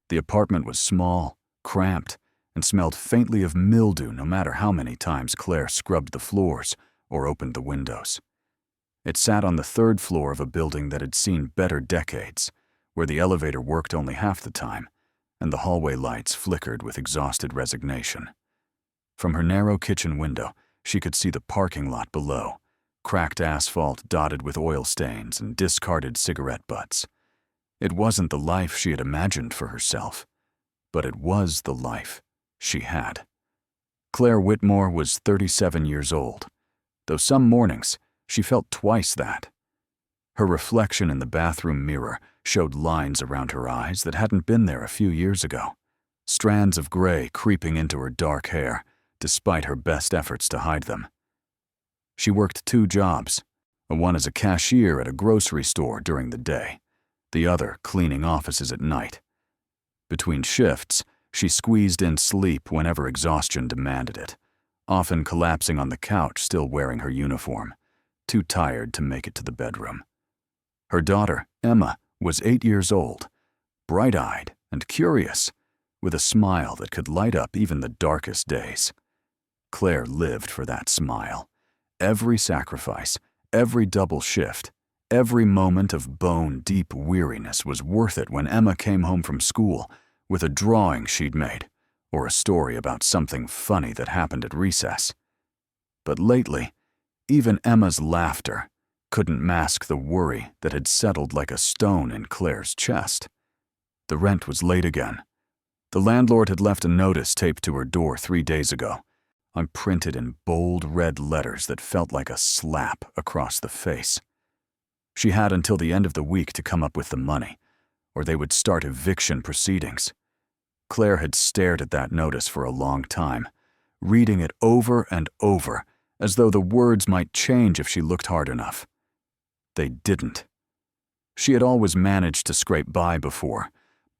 The apartment was small, cramped, and smelled faintly of mildew no matter how many times Claire scrubbed the floors or opened the windows. It sat on the third floor of a building that had seen better decades, where the elevator worked only half the time, and the hallway lights flickered with exhausted resignation. From her narrow kitchen window, she could see the parking lot below, cracked asphalt dotted with oil stains and discarded cigarette butts. It wasn't the life she had imagined for herself, but it was the life she had. Claire Whitmore was 37 years old, though some mornings she felt twice that. Her reflection in the bathroom mirror showed lines around her eyes that hadn't been there a few years ago, strands of gray creeping into her dark hair, despite her best efforts to hide them. She worked 2 jobs, one as a cashier at a grocery store during the day, the other cleaning offices at night. Between shifts, she squeezed in sleep whenever exhaustion demanded it, often collapsing on the couch still wearing her uniform, too tired to make it to the bedroom. Her daughter, Emma, was 8 years old, bright-eyed and curious, with a smile that could light up even the darkest days. Claire lived for that smile. Every sacrifice, every double shift, every moment of bone-deep weariness was worth it when Emma came home from school with a drawing she'd made or a story about something funny that happened at recess. But lately, even Emma's laughter couldn't mask the worry that had settled like a stone in Claire's chest. The rent was late again. The landlord had left a notice taped to her door 3 days ago, printed in bold red letters that felt like a slap across the face. She had until the end of the week to come up with the money, or they would start eviction proceedings. Claire had stared at that notice for a long time, reading it over and over, as though the words might change if she looked hard enough. They didn't. She had always managed to scrape by before,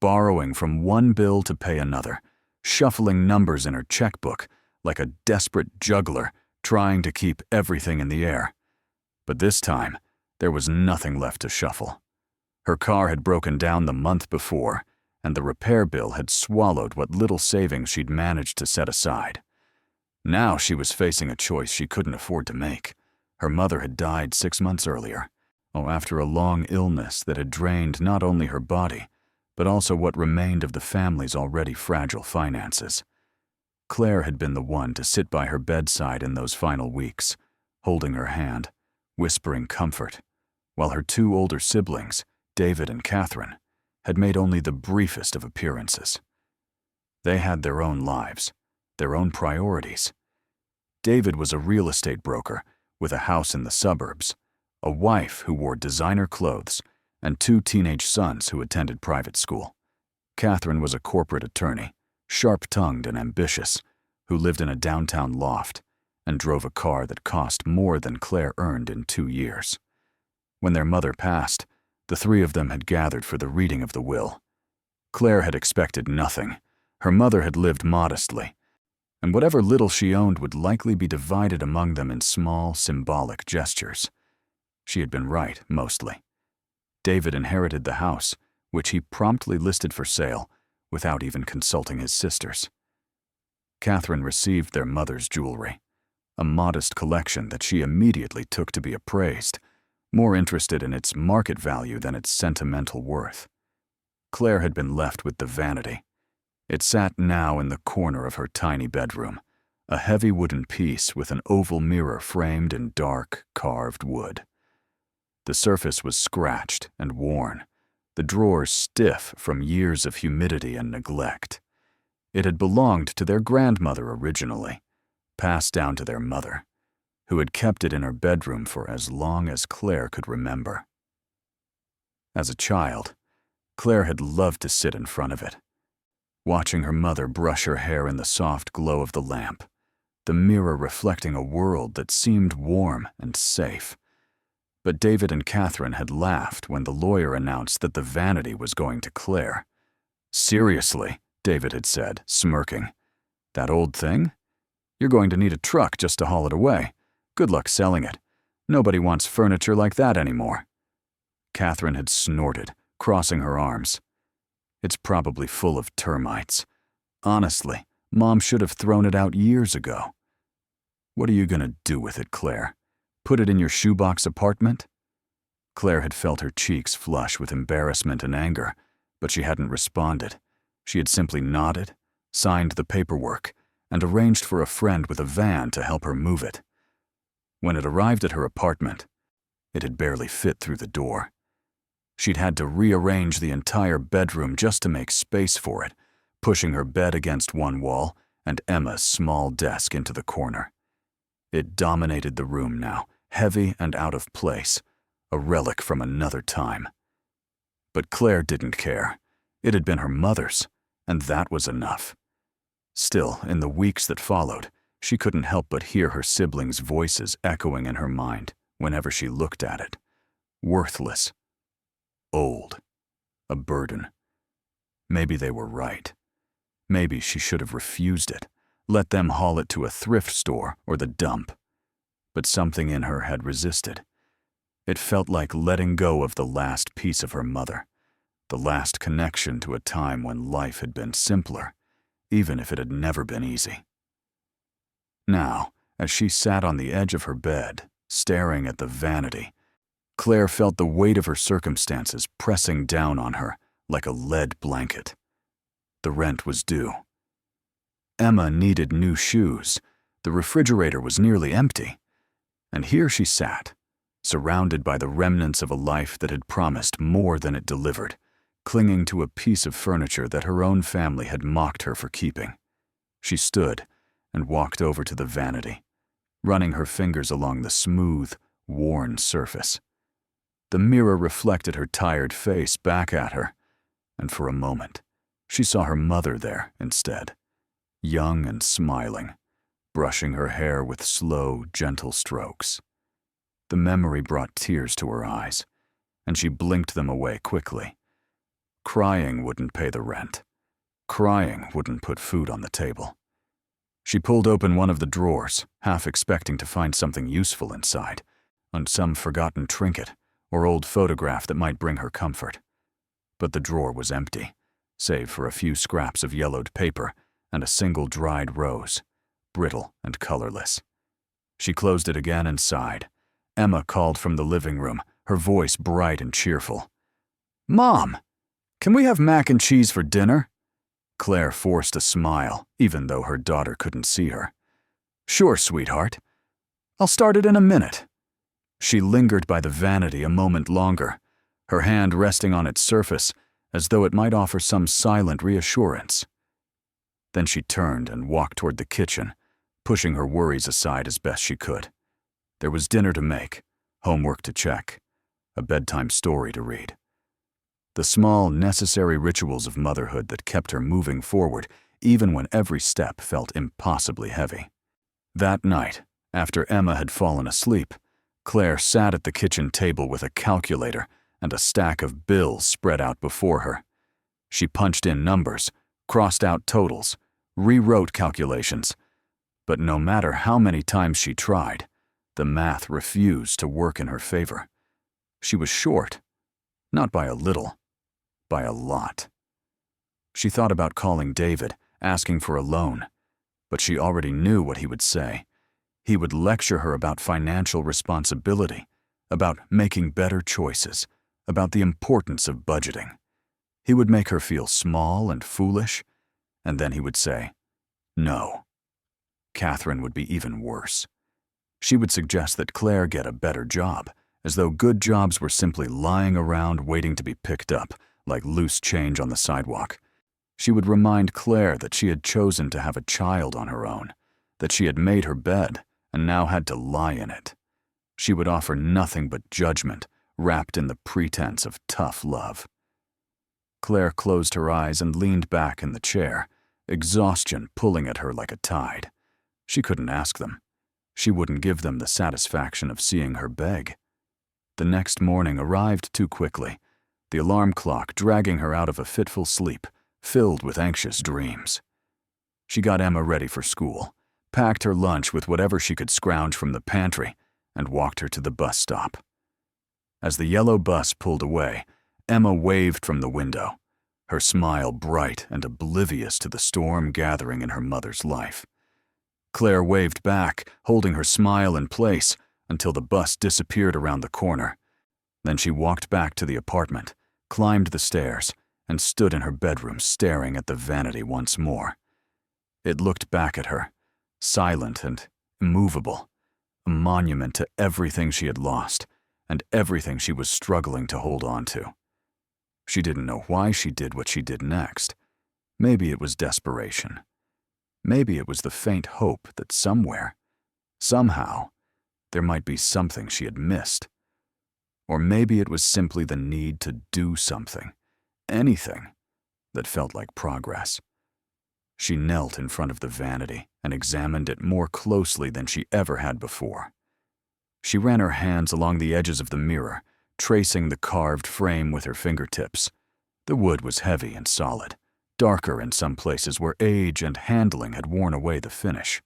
borrowing from one bill to pay another, shuffling numbers in her checkbook like a desperate juggler trying to keep everything in the air. But this time, there was nothing left to shuffle. Her car had broken down the month before, and the repair bill had swallowed what little savings she'd managed to set aside. Now she was facing a choice she couldn't afford to make. Her mother had died 6 months earlier, after a long illness that had drained not only her body, but also what remained of the family's already fragile finances. Claire had been the one to sit by her bedside in those final weeks, holding her hand, whispering comfort, while her 2 older siblings, David and Catherine, had made only the briefest of appearances. They had their own lives, their own priorities. David was a real estate broker with a house in the suburbs, a wife who wore designer clothes, and 2 teenage sons who attended private school. Catherine was a corporate attorney, sharp-tongued and ambitious, who lived in a downtown loft and drove a car that cost more than Claire earned in 2 years. When their mother passed, the 3 of them had gathered for the reading of the will. Claire had expected nothing. Her mother had lived modestly, and whatever little she owned would likely be divided among them in small, symbolic gestures. She had been right, mostly. David inherited the house, which he promptly listed for sale, without even consulting his sisters. Catherine received their mother's jewelry, a modest collection that she immediately took to be appraised, more interested in its market value than its sentimental worth. Claire had been left with the Vanity. It sat now in the corner of her tiny bedroom, a heavy wooden piece with an oval mirror framed in dark, carved wood. The surface was scratched and worn, the drawers stiff from years of humidity and neglect. It had belonged to their grandmother originally, passed down to their mother, who had kept it in her bedroom for as long as Claire could remember. As a child, Claire had loved to sit in front of it, watching her mother brush her hair in the soft glow of the lamp, the mirror reflecting a world that seemed warm and safe. But David and Catherine had laughed when the lawyer announced that the Vanity was going to Claire. "Seriously," David had said, smirking. "That old thing? You're going to need a truck just to haul it away. Good luck selling it. Nobody wants furniture like that anymore." Catherine had snorted, crossing her arms. It's probably full of termites. Honestly, Mom should have thrown it out years ago. What are you gonna do with it, Claire? Put it in your shoebox apartment? Claire had felt her cheeks flush with embarrassment and anger, but she hadn't responded. She had simply nodded, signed the paperwork, and arranged for a friend with a van to help her move it. When it arrived at her apartment, it had barely fit through the door. She'd had to rearrange the entire bedroom just to make space for it, pushing her bed against one wall and Emma's small desk into the corner. It dominated the room now, heavy and out of place, a relic from another time. But Claire didn't care. It had been her mother's, and that was enough. Still, in the weeks that followed, she couldn't help but hear her siblings' voices echoing in her mind whenever she looked at it. Worthless. Old. A burden. Maybe they were right. Maybe she should have refused it, let them haul it to a thrift store or the dump. But something in her had resisted. It felt like letting go of the last piece of her mother, the last connection to a time when life had been simpler, even if it had never been easy. Now, as she sat on the edge of her bed, staring at the vanity, Claire felt the weight of her circumstances pressing down on her like a lead blanket. The rent was due. Emma needed new shoes. The refrigerator was nearly empty. And here she sat, surrounded by the remnants of a life that had promised more than it delivered, clinging to a piece of furniture that her own family had mocked her for keeping. She stood and walked over to the vanity, running her fingers along the smooth, worn surface. The mirror reflected her tired face back at her, and for a moment, she saw her mother there instead, young and smiling, brushing her hair with slow, gentle strokes. The memory brought tears to her eyes, and she blinked them away quickly. Crying wouldn't pay the rent. Crying wouldn't put food on the table. She pulled open one of the drawers, half expecting to find something useful inside, on some forgotten trinket or old photograph that might bring her comfort. But the drawer was empty, save for a few scraps of yellowed paper and a single dried rose, brittle and colorless. She closed it again and sighed. Emma called from the living room, her voice bright and cheerful. "Mom, can we have mac and cheese for dinner?" Claire forced a smile, even though her daughter couldn't see her. "Sure, sweetheart. I'll start it in a minute." She lingered by the vanity a moment longer, her hand resting on its surface as though it might offer some silent reassurance. Then she turned and walked toward the kitchen, pushing her worries aside as best she could. There was dinner to make, homework to check, a bedtime story to read. The small, necessary rituals of motherhood that kept her moving forward even when every step felt impossibly heavy. That night, after Emma had fallen asleep, Claire sat at the kitchen table with a calculator and a stack of bills spread out before her. She punched in numbers, crossed out totals, rewrote calculations, but no matter how many times she tried, the math refused to work in her favor. She was short, not by a little, by a lot. She thought about calling David, asking for a loan, but she already knew what he would say. He would lecture her about financial responsibility, about making better choices, about the importance of budgeting. He would make her feel small and foolish, and then he would say, no. Catherine would be even worse. She would suggest that Claire get a better job, as though good jobs were simply lying around waiting to be picked up, like loose change on the sidewalk. She would remind Claire that she had chosen to have a child on her own, that she had made her bed and now had to lie in it. She would offer nothing but judgment, wrapped in the pretense of tough love. Claire closed her eyes and leaned back in the chair, exhaustion pulling at her like a tide. She couldn't ask them. She wouldn't give them the satisfaction of seeing her beg. The next morning arrived too quickly, the alarm clock dragging her out of a fitful sleep, filled with anxious dreams. She got Emma ready for school, packed her lunch with whatever she could scrounge from the pantry, and walked her to the bus stop. As the yellow bus pulled away, Emma waved from the window. her smile bright and oblivious to the storm gathering in her mother's life. Claire waved back, holding her smile in place until the bus disappeared around the corner. Then she walked back to the apartment, climbed the stairs, and stood in her bedroom staring at the vanity once more. It looked back at her, silent and immovable, a monument to everything she had lost and everything she was struggling to hold on to. She didn't know why she did what she did next. Maybe it was desperation. Maybe it was the faint hope that somewhere, somehow, there might be something she had missed. Or maybe it was simply the need to do something, anything, that felt like progress. She knelt in front of the vanity and examined it more closely than she ever had before. She ran her hands along the edges of the mirror, tracing the carved frame with her fingertips. The wood was heavy and solid, darker in some places where age and handling had worn away the finish.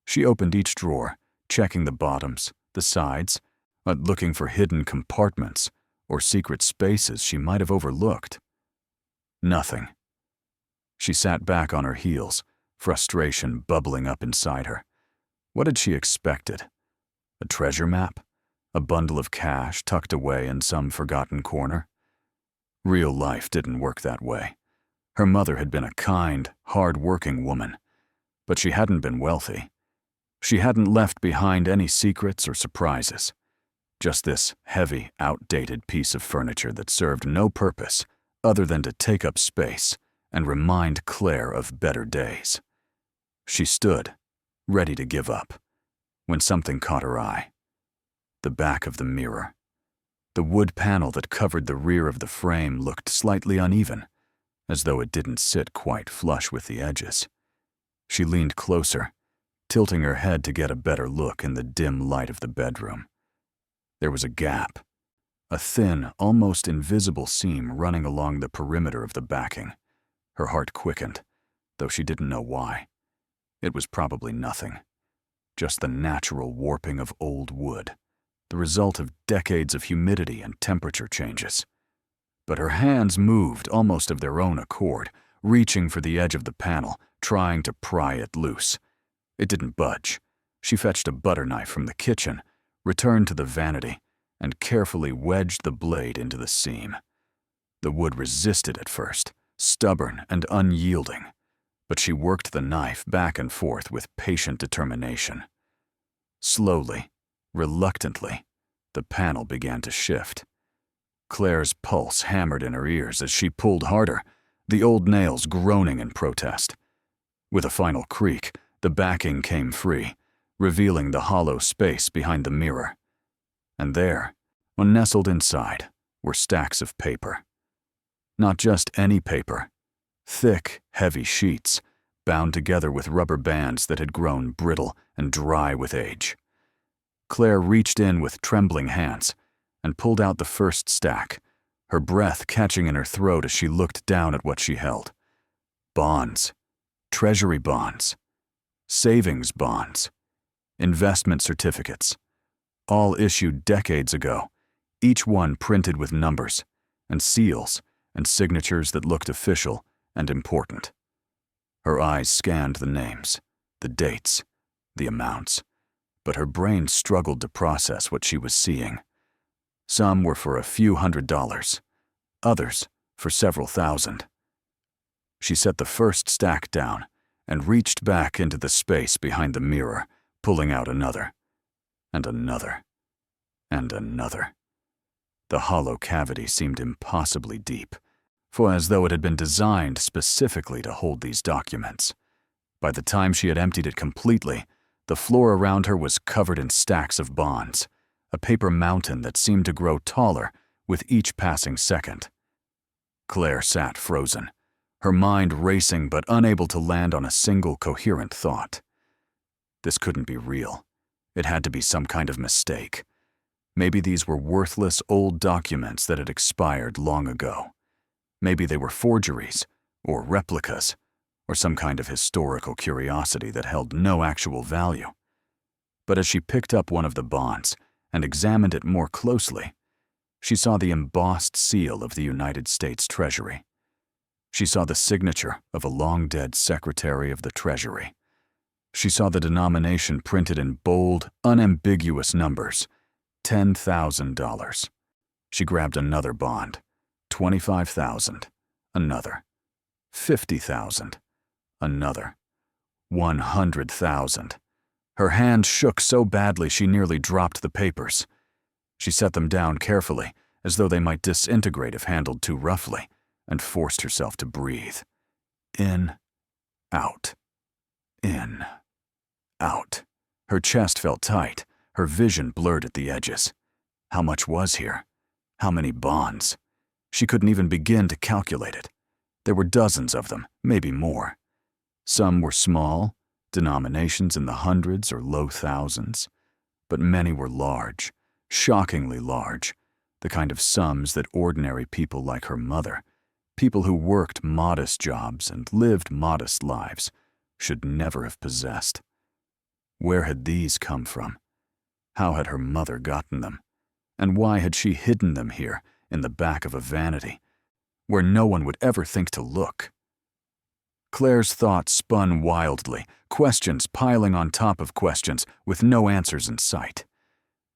She opened each drawer, checking the bottoms, the sides, looking for hidden compartments or secret spaces she might have overlooked. Nothing. She sat back on her heels, frustration bubbling up inside her. What had she expected? A treasure map? A bundle of cash tucked away in some forgotten corner? Real life didn't work that way. Her mother had been a kind, hard-working woman, but she hadn't been wealthy. She hadn't left behind any secrets or surprises. Just this heavy, outdated piece of furniture that served no purpose other than to take up space and remind Claire of better days. She stood, ready to give up, when something caught her eye. The back of the mirror. The wood panel that covered the rear of the frame looked slightly uneven, as though it didn't sit quite flush with the edges. She leaned closer, tilting her head to get a better look in the dim light of the bedroom. There was a gap, a thin, almost invisible seam running along the perimeter of the backing. Her heart quickened, though she didn't know why. It was probably nothing, just the natural warping of old wood, the result of decades of humidity and temperature changes. But her hands moved almost of their own accord, reaching for the edge of the panel, trying to pry it loose. It didn't budge. She fetched a butter knife from the kitchen, returned to the vanity, and carefully wedged the blade into the seam. The wood resisted at first, stubborn and unyielding, but she worked the knife back and forth with patient determination. Slowly, reluctantly, the panel began to shift. Claire's pulse hammered in her ears as she pulled harder, the old nails groaning in protest. With a final creak, the backing came free, revealing the hollow space behind the mirror. And there, nestled inside, were stacks of paper. Not just any paper. Thick, heavy sheets, bound together with rubber bands that had grown brittle and dry with age. Claire reached in with trembling hands and pulled out the first stack, her breath catching in her throat as she looked down at what she held. Bonds. Treasury bonds. Savings bonds. Investment certificates. All issued decades ago, each one printed with numbers and seals and signatures that looked official and important. Her eyes scanned the names, the dates, the amounts, but her brain struggled to process what she was seeing. Some were for a few $100s, others for several thousand. She set the first stack down and reached back into the space behind the mirror, pulling out another, and another, and another. The hollow cavity seemed impossibly deep, for as though it had been designed specifically to hold these documents. By the time she had emptied it completely, the floor around her was covered in stacks of bonds, a paper mountain that seemed to grow taller with each passing second. Claire sat frozen, her mind racing but unable to land on a single coherent thought. This couldn't be real. It had to be some kind of mistake. Maybe these were worthless old documents that had expired long ago. Maybe they were forgeries, or replicas, or some kind of historical curiosity that held no actual value. But as she picked up one of the bonds and examined it more closely, she saw the embossed seal of the United States Treasury. She saw the signature of a long-dead Secretary of the Treasury. She saw the denomination printed in bold, unambiguous numbers, $10,000. She grabbed another bond, $25,000, another, $50,000, another, $100,000. Her hand shook so badly she nearly dropped the papers. She set them down carefully, as though they might disintegrate if handled too roughly, and forced herself to breathe. In, out, in, out. Her chest felt tight, her vision blurred at the edges. How much was here? How many bonds? She couldn't even begin to calculate it. There were dozens of them, maybe more. Some were small, denominations in the hundreds or low thousands, but many were large, shockingly large, the kind of sums that ordinary people like her mother, people who worked modest jobs and lived modest lives, should never have possessed. Where had these come from? How had her mother gotten them? And why had she hidden them here, in the back of a vanity, where no one would ever think to look? Claire's thoughts spun wildly, questions piling on top of questions, with no answers in sight.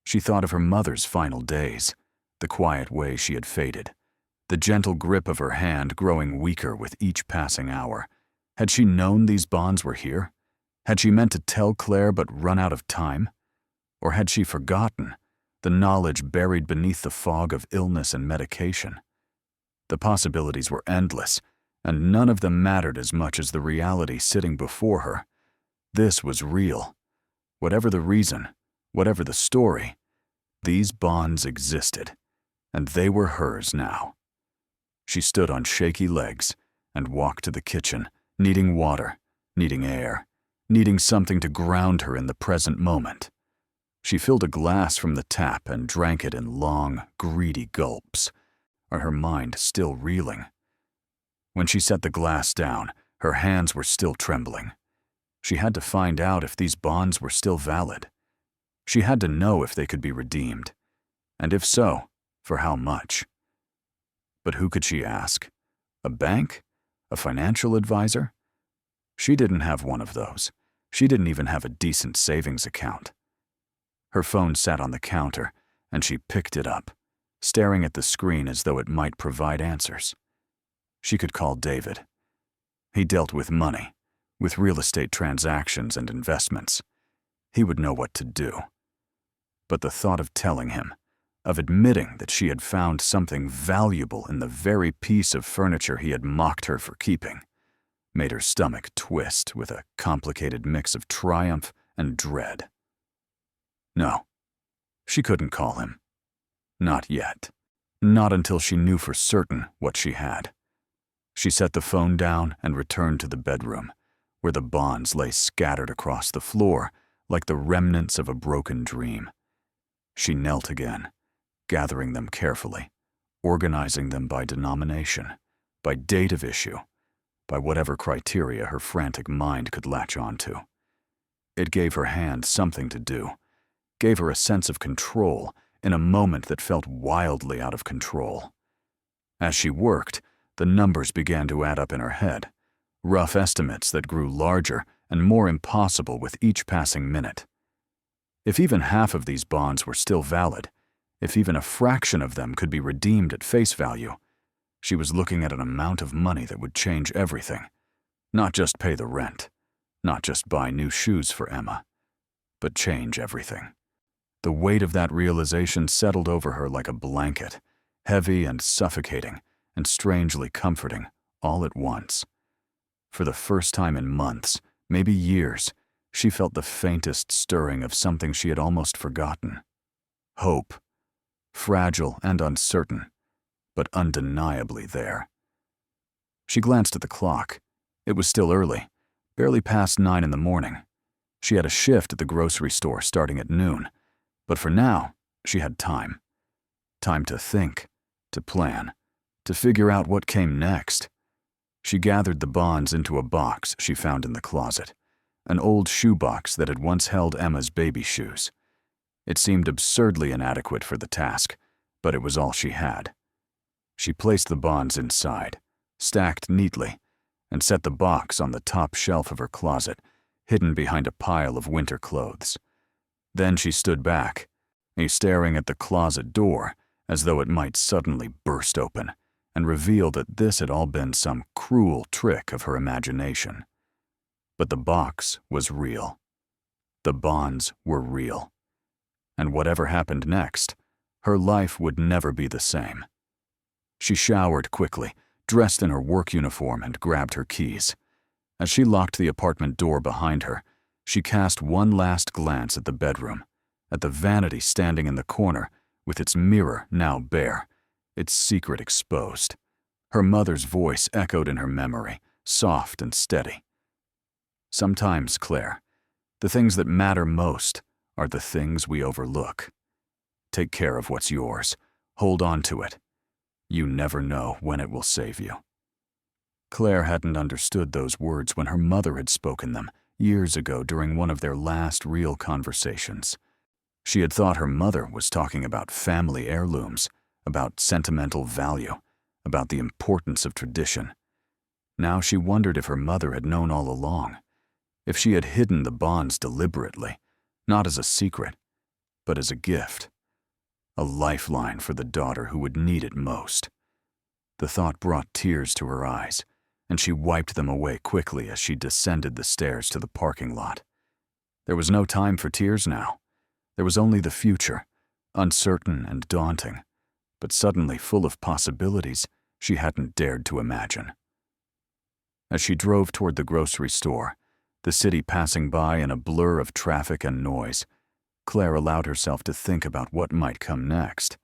She thought of her mother's final days, the quiet way she had faded, the gentle grip of her hand growing weaker with each passing hour. Had she known these bonds were here? Had she meant to tell Claire but run out of time? Or had she forgotten, the knowledge buried beneath the fog of illness and medication? The possibilities were endless, and none of them mattered as much as the reality sitting before her. This was real. Whatever the reason, whatever the story, these bonds existed, and they were hers now. She stood on shaky legs and walked to the kitchen, needing water, needing air, needing something to ground her in the present moment. She filled a glass from the tap and drank it in long, greedy gulps, her mind still reeling. When she set the glass down, her hands were still trembling. She had to find out if these bonds were still valid. She had to know if they could be redeemed, and if so, for how much. But who could she ask? A bank? A financial advisor? She didn't have one of those. She didn't even have a decent savings account. Her phone sat on the counter, and she picked it up, staring at the screen as though it might provide answers. She could call David. He dealt with money, with real estate transactions and investments. He would know what to do. But the thought of telling him, of admitting that she had found something valuable in the very piece of furniture he had mocked her for keeping, made her stomach twist with a complicated mix of triumph and dread. No, she couldn't call him. Not yet. Not until she knew for certain what she had. She set the phone down and returned to the bedroom, where the bonds lay scattered across the floor like the remnants of a broken dream. She knelt again, gathering them carefully, organizing them by denomination, by date of issue, by whatever criteria her frantic mind could latch onto. It gave her hand something to do, gave her a sense of control in a moment that felt wildly out of control. As she worked, the numbers began to add up in her head, rough estimates that grew larger and more impossible with each passing minute. If even half of these bonds were still valid, if even a fraction of them could be redeemed at face value, she was looking at an amount of money that would change everything. Not just pay the rent, not just buy new shoes for Emma, but change everything. The weight of that realization settled over her like a blanket, heavy and suffocating, and strangely comforting, all at once. For the first time in months, maybe years, she felt the faintest stirring of something she had almost forgotten. Hope. Fragile and uncertain, but undeniably there. She glanced at the clock. It was still early, barely past 9 in the morning. She had a shift at the grocery store starting at noon, but for now, she had time. Time to think, to plan, to figure out what came next. She gathered the bonds into a box she found in the closet, an old shoebox that had once held Emma's baby shoes. It seemed absurdly inadequate for the task, but it was all she had. She placed the bonds inside, stacked neatly, and set the box on the top shelf of her closet, hidden behind a pile of winter clothes. Then she stood back, staring at the closet door as though it might suddenly burst open and reveal that this had all been some cruel trick of her imagination. But the box was real. The bonds were real. And whatever happened next, her life would never be the same. She showered quickly, dressed in her work uniform, and grabbed her keys. As she locked the apartment door behind her, she cast one last glance at the bedroom, at the vanity standing in the corner, with its mirror now bare, its secret exposed. Her mother's voice echoed in her memory, soft and steady. Sometimes, Claire, the things that matter most are the things we overlook. Take care of what's yours. Hold on to it. You never know when it will save you. Claire hadn't understood those words when her mother had spoken them years ago during one of their last real conversations. She had thought her mother was talking about family heirlooms, about sentimental value, about the importance of tradition. Now she wondered if her mother had known all along, if she had hidden the bonds deliberately, not as a secret, but as a gift, a lifeline for the daughter who would need it most. The thought brought tears to her eyes, and she wiped them away quickly as she descended the stairs to the parking lot. There was no time for tears now. There was only the future, uncertain and daunting, but suddenly full of possibilities she hadn't dared to imagine. As she drove toward the grocery store, the city passing by in a blur of traffic and noise, Claire allowed herself to think about what might come next.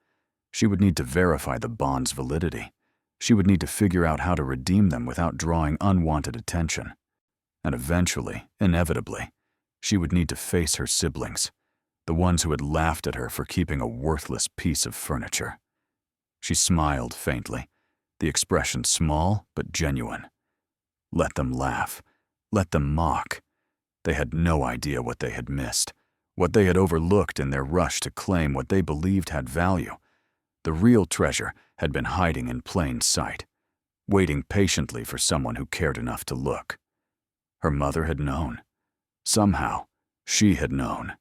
She would need to verify the bond's validity. She would need to figure out how to redeem them without drawing unwanted attention. And eventually, inevitably, she would need to face her siblings, the ones who had laughed at her for keeping a worthless piece of furniture. She smiled faintly, the expression small but genuine. Let them laugh. Let them mock. They had no idea what they had missed, what they had overlooked in their rush to claim what they believed had value. The real treasure had been hiding in plain sight, waiting patiently for someone who cared enough to look. Her mother had known. Somehow, she had known.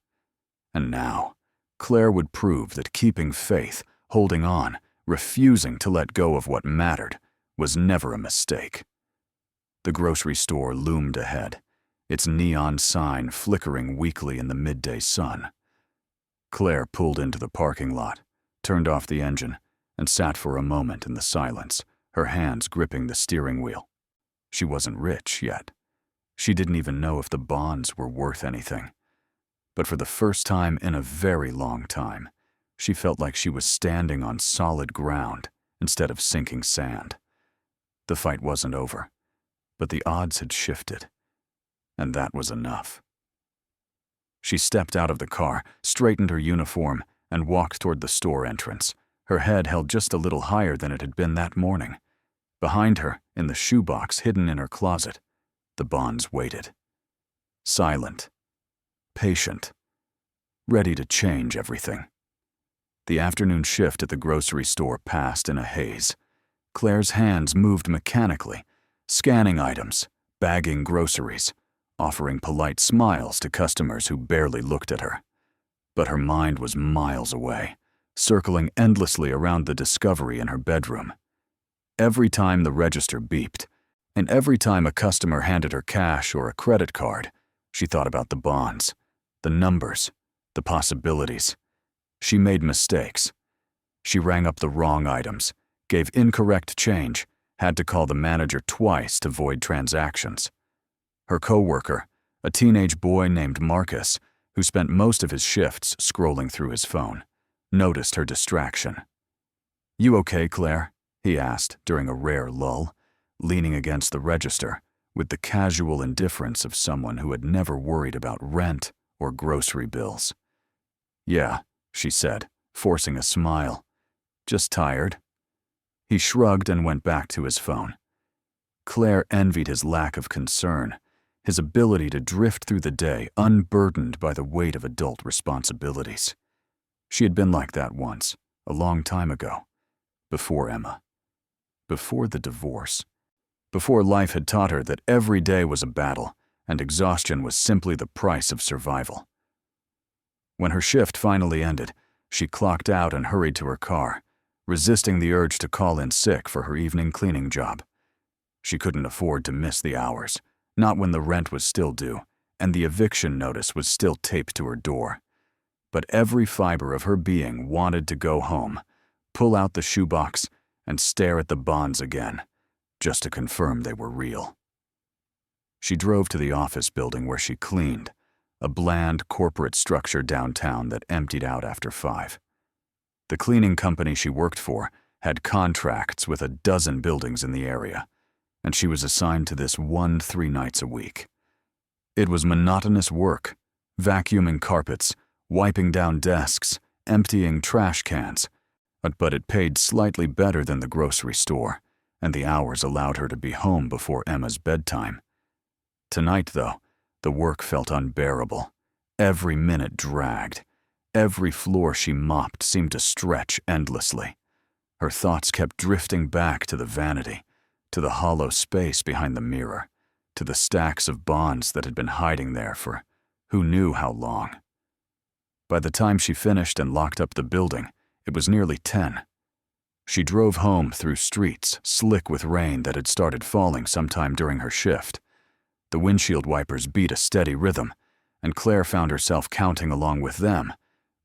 And now, Claire would prove that keeping faith, holding on, refusing to let go of what mattered, was never a mistake. The grocery store loomed ahead, its neon sign flickering weakly in the midday sun. Claire pulled into the parking lot, turned off the engine, and sat for a moment in the silence, her hands gripping the steering wheel. She wasn't rich yet. She didn't even know if the bonds were worth anything. But for the first time in a very long time, she felt like she was standing on solid ground instead of sinking sand. The fight wasn't over, but the odds had shifted, and that was enough. She stepped out of the car, straightened her uniform, and walked toward the store entrance, her head held just a little higher than it had been that morning. Behind her, in the shoebox hidden in her closet, the bonds waited. Silent, patient, ready to change everything. The afternoon shift at the grocery store passed in a haze. Claire's hands moved mechanically, scanning items, bagging groceries, offering polite smiles to customers who barely looked at her. But her mind was miles away, circling endlessly around the discovery in her bedroom. Every time the register beeped, and every time a customer handed her cash or a credit card, she thought about the bonds, the numbers, the possibilities. She made mistakes. She rang up the wrong items, gave incorrect change, had to call the manager twice to void transactions. Her coworker, a teenage boy named Marcus, who spent most of his shifts scrolling through his phone, noticed her distraction. "You okay, Claire?" he asked during a rare lull, leaning against the register with the casual indifference of someone who had never worried about rent or grocery bills. "Yeah," she said, forcing a smile. "Just tired." He shrugged and went back to his phone. Claire envied his lack of concern, his ability to drift through the day unburdened by the weight of adult responsibilities. She had been like that once, a long time ago, before Emma. Before the divorce, before life had taught her that every day was a battle and exhaustion was simply the price of survival. When her shift finally ended, she clocked out and hurried to her car, resisting the urge to call in sick for her evening cleaning job. She couldn't afford to miss the hours, not when the rent was still due and the eviction notice was still taped to her door. But every fiber of her being wanted to go home, pull out the shoebox, and stare at the bonds again, just to confirm they were real. She drove to the office building where she cleaned, a bland corporate structure downtown that emptied out after 5. The cleaning company she worked for had contracts with a dozen buildings in the area, and she was assigned to this one 3 nights a week. It was monotonous work, vacuuming carpets, wiping down desks, emptying trash cans, but it paid slightly better than the grocery store, and the hours allowed her to be home before Emma's bedtime. Tonight, though, the work felt unbearable. Every minute dragged. Every floor she mopped seemed to stretch endlessly. Her thoughts kept drifting back to the vanity, to the hollow space behind the mirror, to the stacks of bonds that had been hiding there for who knew how long. By the time she finished and locked up the building, it was nearly 10. She drove home through streets slick with rain that had started falling sometime during her shift. The windshield wipers beat a steady rhythm, and Claire found herself counting along with them,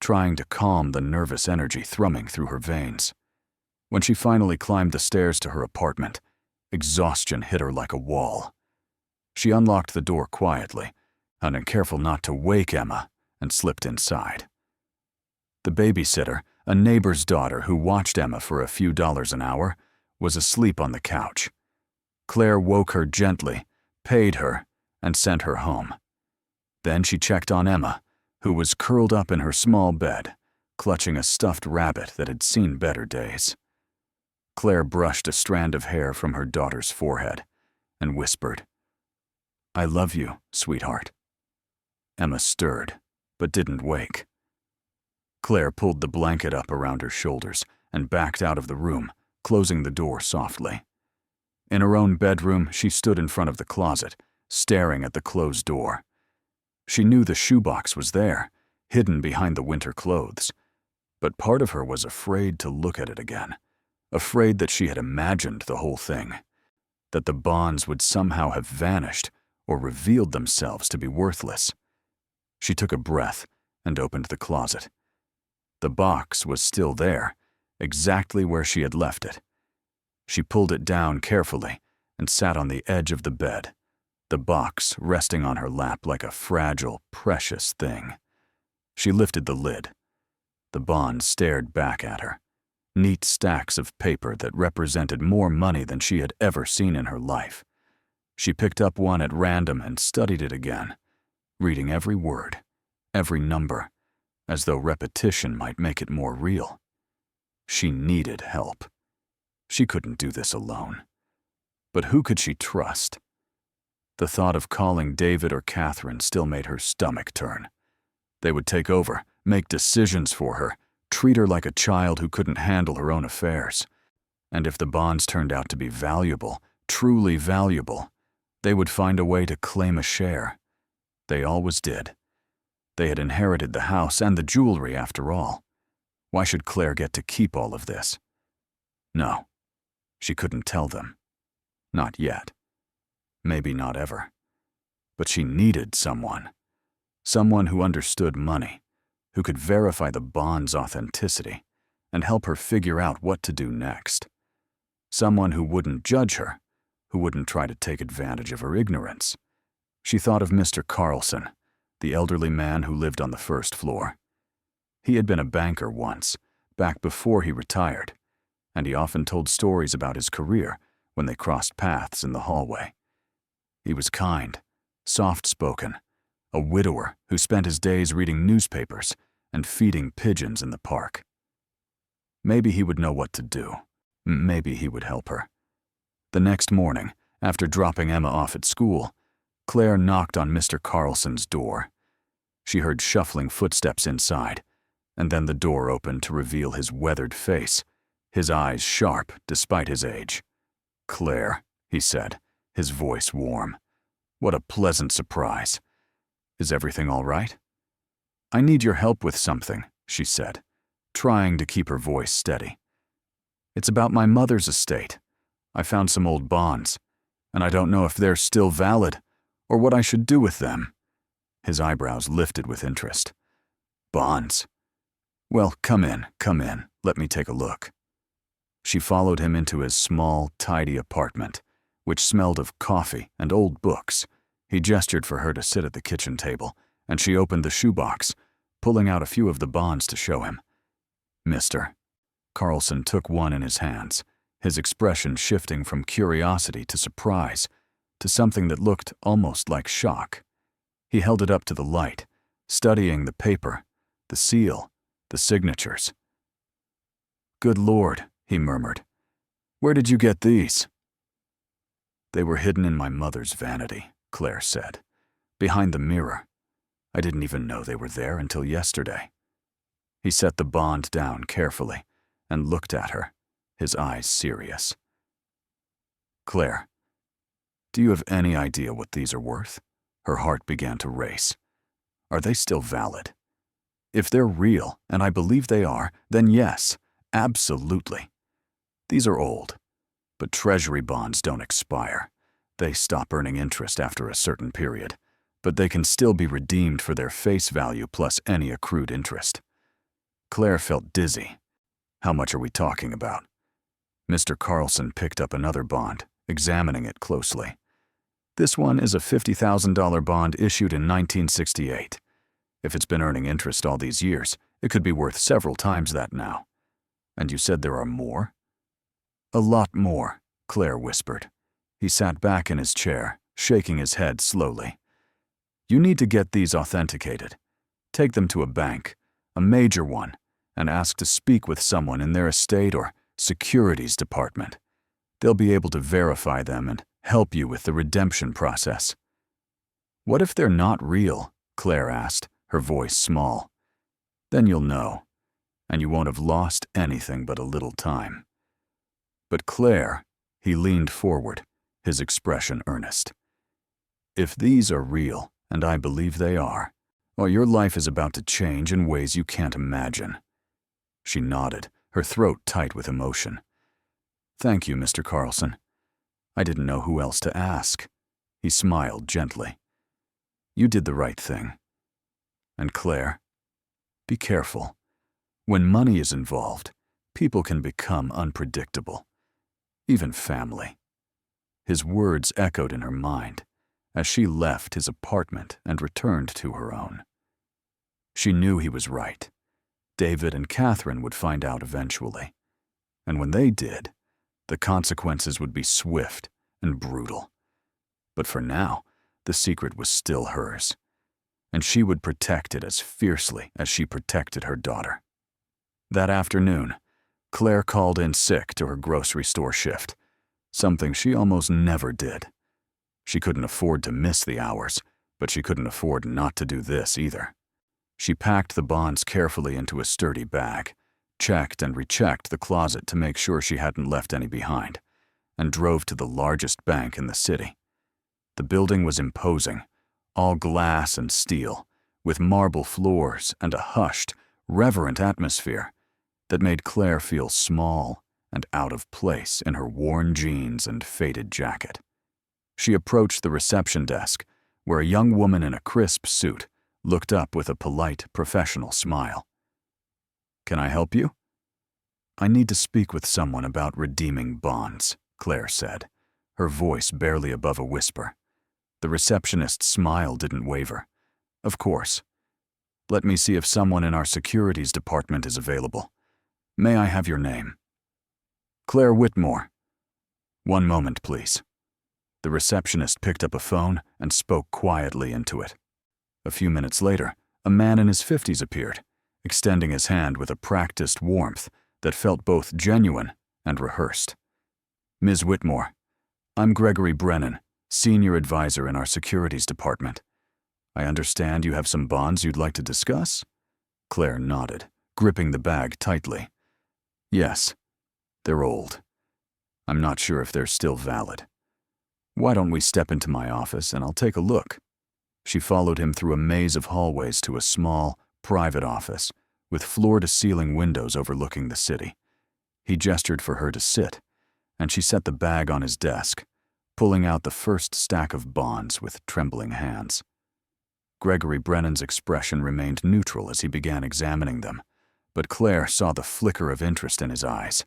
trying to calm the nervous energy thrumming through her veins. When she finally climbed the stairs to her apartment, exhaustion hit her like a wall. She unlocked the door quietly, and careful not to wake Emma, and slipped inside. The babysitter, a neighbor's daughter who watched Emma for a few dollars an hour, was asleep on the couch. Claire woke her gently, paid her, and sent her home. Then she checked on Emma, who was curled up in her small bed, clutching a stuffed rabbit that had seen better days. Claire brushed a strand of hair from her daughter's forehead and whispered, "I love you, sweetheart." Emma stirred, but didn't wake. Claire pulled the blanket up around her shoulders and backed out of the room, closing the door softly. In her own bedroom, she stood in front of the closet, staring at the closed door. She knew the shoebox was there, hidden behind the winter clothes, but part of her was afraid to look at it again, afraid that she had imagined the whole thing, that the bonds would somehow have vanished or revealed themselves to be worthless. She took a breath and opened the closet. The box was still there, exactly where she had left it. She pulled it down carefully and sat on the edge of the bed, the box resting on her lap like a fragile, precious thing. She lifted the lid. The bonds stared back at her, neat stacks of paper that represented more money than she had ever seen in her life. She picked up one at random and studied it again, reading every word, every number, as though repetition might make it more real. She needed help. She couldn't do this alone. But who could she trust? The thought of calling David or Catherine still made her stomach turn. They would take over, make decisions for her, treat her like a child who couldn't handle her own affairs. And if the bonds turned out to be valuable, truly valuable, they would find a way to claim a share. They always did. They had inherited the house and the jewelry after all. Why should Claire get to keep all of this? No, she couldn't tell them. Not yet. Maybe not ever. But she needed someone. Someone who understood money, who could verify the bond's authenticity and help her figure out what to do next. Someone who wouldn't judge her, who wouldn't try to take advantage of her ignorance. She thought of Mr. Carlson, the elderly man who lived on the first floor. He had been a banker once, back before he retired, and he often told stories about his career when they crossed paths in the hallway. He was kind, soft-spoken, a widower who spent his days reading newspapers and feeding pigeons in the park. Maybe he would know what to do. Maybe he would help her. The next morning, after dropping Emma off at school, Claire knocked on Mr. Carlson's door. She heard shuffling footsteps inside, and then the door opened to reveal his weathered face, his eyes sharp despite his age. "Claire," he said, his voice warm. What a pleasant surprise. Is everything all right? I need your help with something, she said, trying to keep her voice steady. It's about my mother's estate. I found some old bonds, and I don't know if they're still valid or what I should do with them. His eyebrows lifted with interest. Bonds? Well, come in. Let me take a look. She followed him into his small, tidy apartment, which smelled of coffee and old books. He gestured for her to sit at the kitchen table, and she opened the shoebox, pulling out a few of the bonds to show him. Mister. Carlson took one in his hands, his expression shifting from curiosity to surprise, to something that looked almost like shock. He held it up to the light, studying the paper, the seal, the signatures. Good Lord, he murmured. Where did you get these? They were hidden in my mother's vanity, Claire said, behind the mirror. I didn't even know they were there until yesterday. He set the bond down carefully and looked at her, his eyes serious. Claire, do you have any idea what these are worth? Her heart began to race. Are they still valid? If they're real, and I believe they are, then yes, absolutely. These are old, but treasury bonds don't expire. They stop earning interest after a certain period, but they can still be redeemed for their face value plus any accrued interest. Claire felt dizzy. How much are we talking about? Mr. Carlson picked up another bond, examining it closely. This one is a $50,000 bond issued in 1968. If it's been earning interest all these years, it could be worth several times that now. And you said there are more? A lot more, Claire whispered. He sat back in his chair, shaking his head slowly. You need to get these authenticated. Take them to a bank, a major one, and ask to speak with someone in their estate or securities department. They'll be able to verify them and help you with the redemption process. What if they're not real? Claire asked, her voice small. Then you'll know, and you won't have lost anything but a little time. But Claire, he leaned forward, his expression earnest. If these are real, and I believe they are, well, your life is about to change in ways you can't imagine. She nodded, her throat tight with emotion. Thank you, Mr. Carlson. I didn't know who else to ask. He smiled gently. You did the right thing. And Claire, be careful. When money is involved, people can become unpredictable. Even family. His words echoed in her mind as she left his apartment and returned to her own. She knew he was right. David and Catherine would find out eventually. And when they did, the consequences would be swift and brutal. But for now, the secret was still hers, and she would protect it as fiercely as she protected her daughter. That afternoon, Claire called in sick to her grocery store shift, something she almost never did. She couldn't afford to miss the hours, but she couldn't afford not to do this either. She packed the bonds carefully into a sturdy bag, checked and rechecked the closet to make sure she hadn't left any behind, and drove to the largest bank in the city. The building was imposing, all glass and steel, with marble floors and a hushed, reverent atmosphere that made Claire feel small and out of place in her worn jeans and faded jacket. She approached the reception desk, where a young woman in a crisp suit looked up with a polite, professional smile. Can I help you? I need to speak with someone about redeeming bonds, Claire said, her voice barely above a whisper. The receptionist's smile didn't waver. Of course. Let me see if someone in our securities department is available. May I have your name? Claire Whitmore. One moment, please. The receptionist picked up a phone and spoke quietly into it. A few minutes later, a man in his 50s appeared, extending his hand with a practiced warmth that felt both genuine and rehearsed. Ms. Whitmore, I'm Gregory Brennan, Senior Advisor in our Securities Department. I understand you have some bonds you'd like to discuss? Claire nodded, gripping the bag tightly. Yes, they're old. I'm not sure if they're still valid. Why don't we step into my office and I'll take a look? She followed him through a maze of hallways to a small, private office with floor-to-ceiling windows overlooking the city. He gestured for her to sit, and she set the bag on his desk, pulling out the first stack of bonds with trembling hands. Gregory Brennan's expression remained neutral as he began examining them, but Claire saw the flicker of interest in his eyes.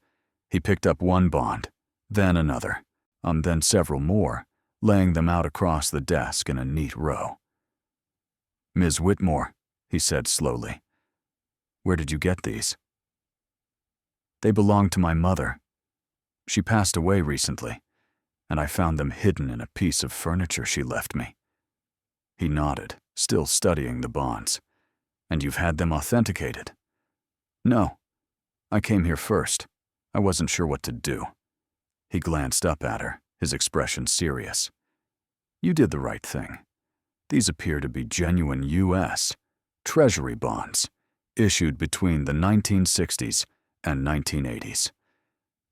He picked up one bond, then another, then several more, laying them out across the desk in a neat row. "Ms. Whitmore," he said slowly, "where did you get these?" "They belonged to my mother. She passed away recently, and I found them hidden in a piece of furniture she left me." He nodded, still studying the bonds. "And you've had them authenticated?" "No. I came here first. I wasn't sure what to do." He glanced up at her, his expression serious. "You did the right thing. These appear to be genuine U.S. Treasury bonds, issued between the 1960s and 1980s.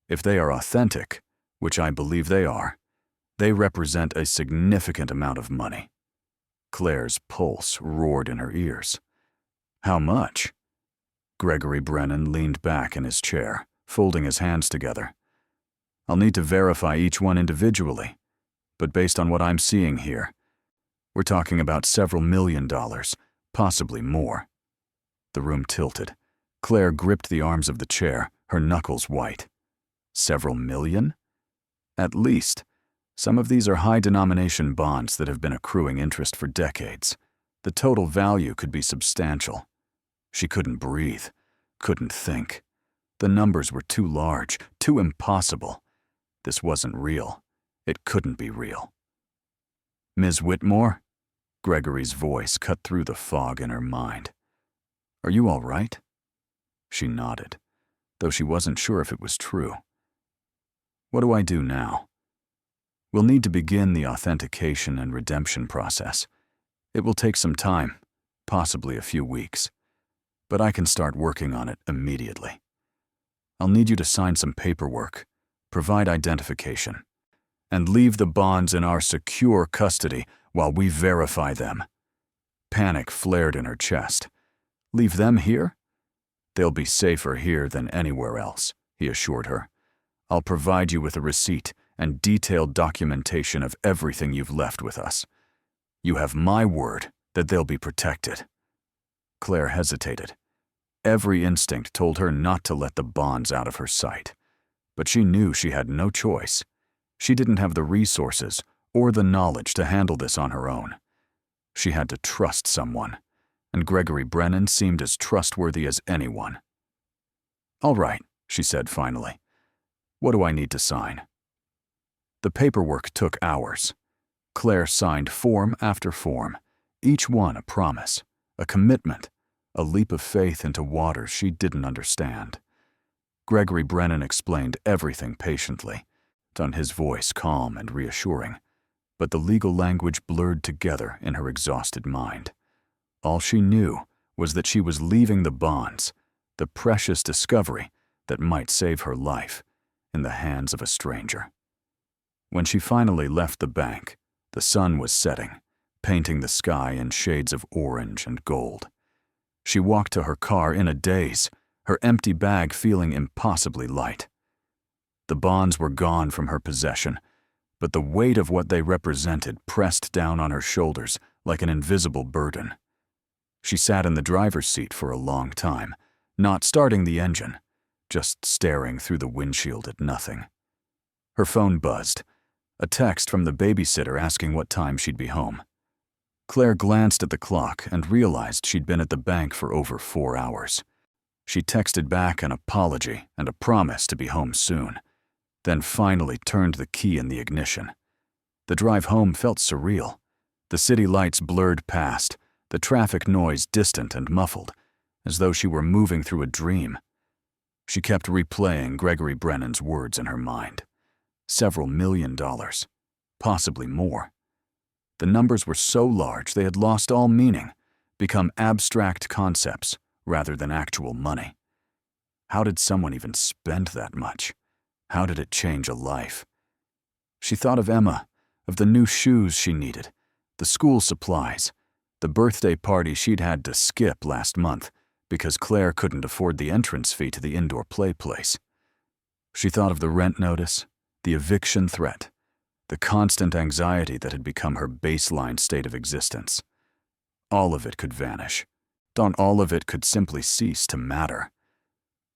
If they are authentic, which I believe they are, they represent a significant amount of money." Claire's pulse roared in her ears. "How much?" Gregory Brennan leaned back in his chair, folding his hands together. "I'll need to verify each one individually, but based on what I'm seeing here, we're talking about several $1,000,000, possibly more." The room tilted. Claire gripped the arms of the chair, her knuckles white. "Several million?" "At least. Some of these are high-denomination bonds that have been accruing interest for decades. The total value could be substantial." She couldn't breathe, couldn't think. The numbers were too large, too impossible. This wasn't real. It couldn't be real. "Ms. Whitmore?" Gregory's voice cut through the fog in her mind. "Are you all right?" She nodded, though she wasn't sure if it was true. "What do I do now?" "We'll need to begin the authentication and redemption process. It will take some time, possibly a few weeks, but I can start working on it immediately. I'll need you to sign some paperwork, provide identification, and leave the bonds in our secure custody while we verify them." Panic flared in her chest. "Leave them here?" "They'll be safer here than anywhere else," he assured her. "I'll provide you with a receipt and detailed documentation of everything you've left with us. You have my word that they'll be protected." Claire hesitated. Every instinct told her not to let the bonds out of her sight, but she knew she had no choice. She didn't have the resources or the knowledge to handle this on her own. She had to trust someone, and Gregory Brennan seemed as trustworthy as anyone. "All right," she said finally. "What do I need to sign?" The paperwork took hours. Claire signed form after form, each one a promise, a commitment, a leap of faith into waters she didn't understand. Gregory Brennan explained everything patiently, his voice calm and reassuring, but the legal language blurred together in her exhausted mind. All she knew was that she was leaving the bonds, the precious discovery that might save her life, in the hands of a stranger. When she finally left the bank, the sun was setting, painting the sky in shades of orange and gold. She walked to her car in a daze, her empty bag feeling impossibly light. The bonds were gone from her possession, but the weight of what they represented pressed down on her shoulders like an invisible burden. She sat in the driver's seat for a long time, not starting the engine, just staring through the windshield at nothing. Her phone buzzed, a text from the babysitter asking what time she'd be home. Claire glanced at the clock and realized she'd been at the bank for over 4 hours. She texted back an apology and a promise to be home soon, then finally turned the key in the ignition. The drive home felt surreal. The city lights blurred past, the traffic noise distant and muffled, as though she were moving through a dream. She kept replaying Gregory Brennan's words in her mind. Several $1,000,000, possibly more. The numbers were so large they had lost all meaning, become abstract concepts rather than actual money. How did someone even spend that much? How did it change a life? She thought of Emma, of the new shoes she needed, the school supplies, the birthday party she'd had to skip last month because Claire couldn't afford the entrance fee to the indoor play place. She thought of the rent notice, the eviction threat, the constant anxiety that had become her baseline state of existence. All of it could vanish. All of it could simply cease to matter.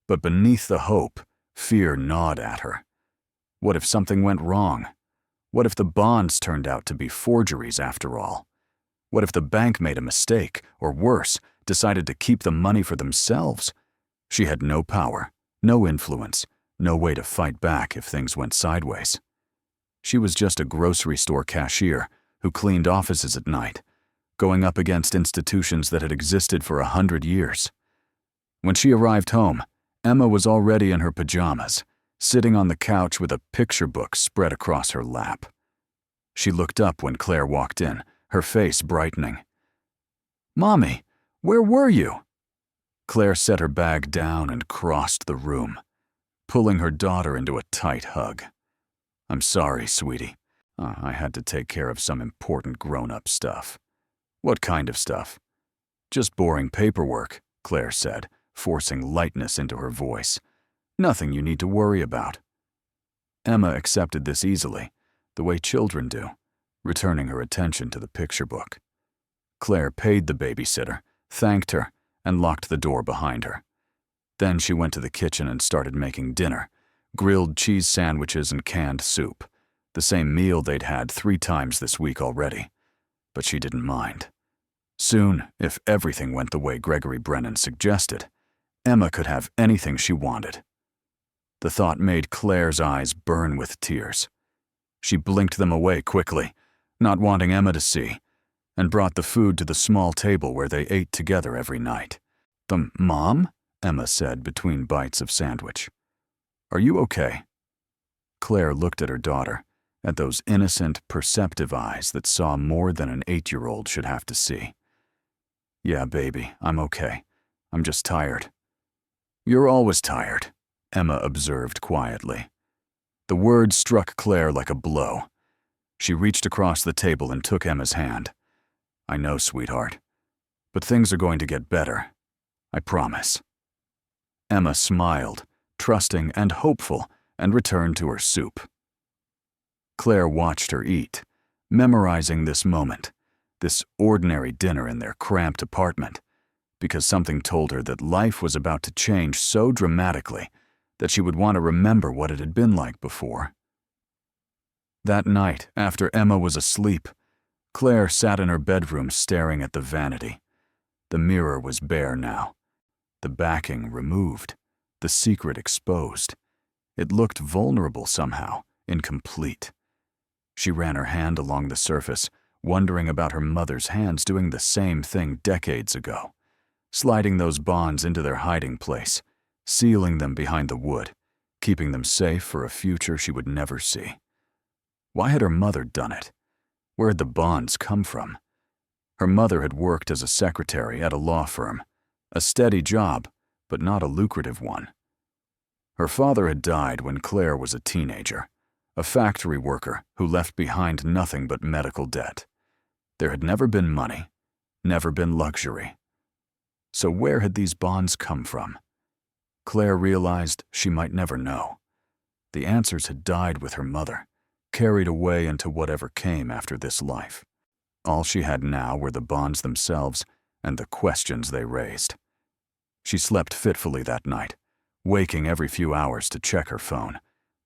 But beneath the hope, fear gnawed at her. What if something went wrong? What if the bonds turned out to be forgeries after all? What if the bank made a mistake, or worse, decided to keep the money for themselves? She had no power, no influence, no way to fight back if things went sideways. She was just a grocery store cashier who cleaned offices at night, going up against institutions that had existed for 100 years. When she arrived home, Emma was already in her pajamas, sitting on the couch with a picture book spread across her lap. She looked up when Claire walked in, her face brightening. "Mommy, where were you?" Claire set her bag down and crossed the room, pulling her daughter into a tight hug. "I'm sorry, sweetie. I had to take care of some important grown-up stuff." "What kind of stuff?" "Just boring paperwork," Claire said, forcing lightness into her voice. "Nothing you need to worry about." Emma accepted this easily, the way children do, returning her attention to the picture book. Claire paid the babysitter, thanked her, and locked the door behind her. Then she went to the kitchen and started making dinner, grilled cheese sandwiches and canned soup, the same meal they'd had 3 times this week already. But she didn't mind. Soon, if everything went the way Gregory Brennan suggested, Emma could have anything she wanted. The thought made Claire's eyes burn with tears. She blinked them away quickly, not wanting Emma to see, and brought the food to the small table where they ate together every night. "Mom?" Emma said between bites of sandwich. "Are you okay?" Claire looked at her daughter, at those innocent, perceptive eyes that saw more than an 8-year-old should have to see. "Yeah, baby, I'm okay. I'm just tired." "You're always tired," Emma observed quietly. The words struck Claire like a blow. She reached across the table and took Emma's hand. "I know, sweetheart, but things are going to get better. I promise." Emma smiled, trusting and hopeful, and returned to her soup. Claire watched her eat, memorizing this moment, this ordinary dinner in their cramped apartment, because something told her that life was about to change so dramatically that she would want to remember what it had been like before. That night, after Emma was asleep, Claire sat in her bedroom staring at the vanity. The mirror was bare now, the backing removed, the secret exposed. It looked vulnerable somehow, incomplete. She ran her hand along the surface, wondering about her mother's hands doing the same thing decades ago, sliding those bonds into their hiding place, sealing them behind the wood, keeping them safe for a future she would never see. Why had her mother done it? Where had the bonds come from? Her mother had worked as a secretary at a law firm, a steady job, but not a lucrative one. Her father had died when Claire was a teenager, a factory worker who left behind nothing but medical debt. There had never been money, never been luxury. So where had these bonds come from? Claire realized she might never know. The answers had died with her mother, carried away into whatever came after this life. All she had now were the bonds themselves and the questions they raised. She slept fitfully that night, waking every few hours to check her phone,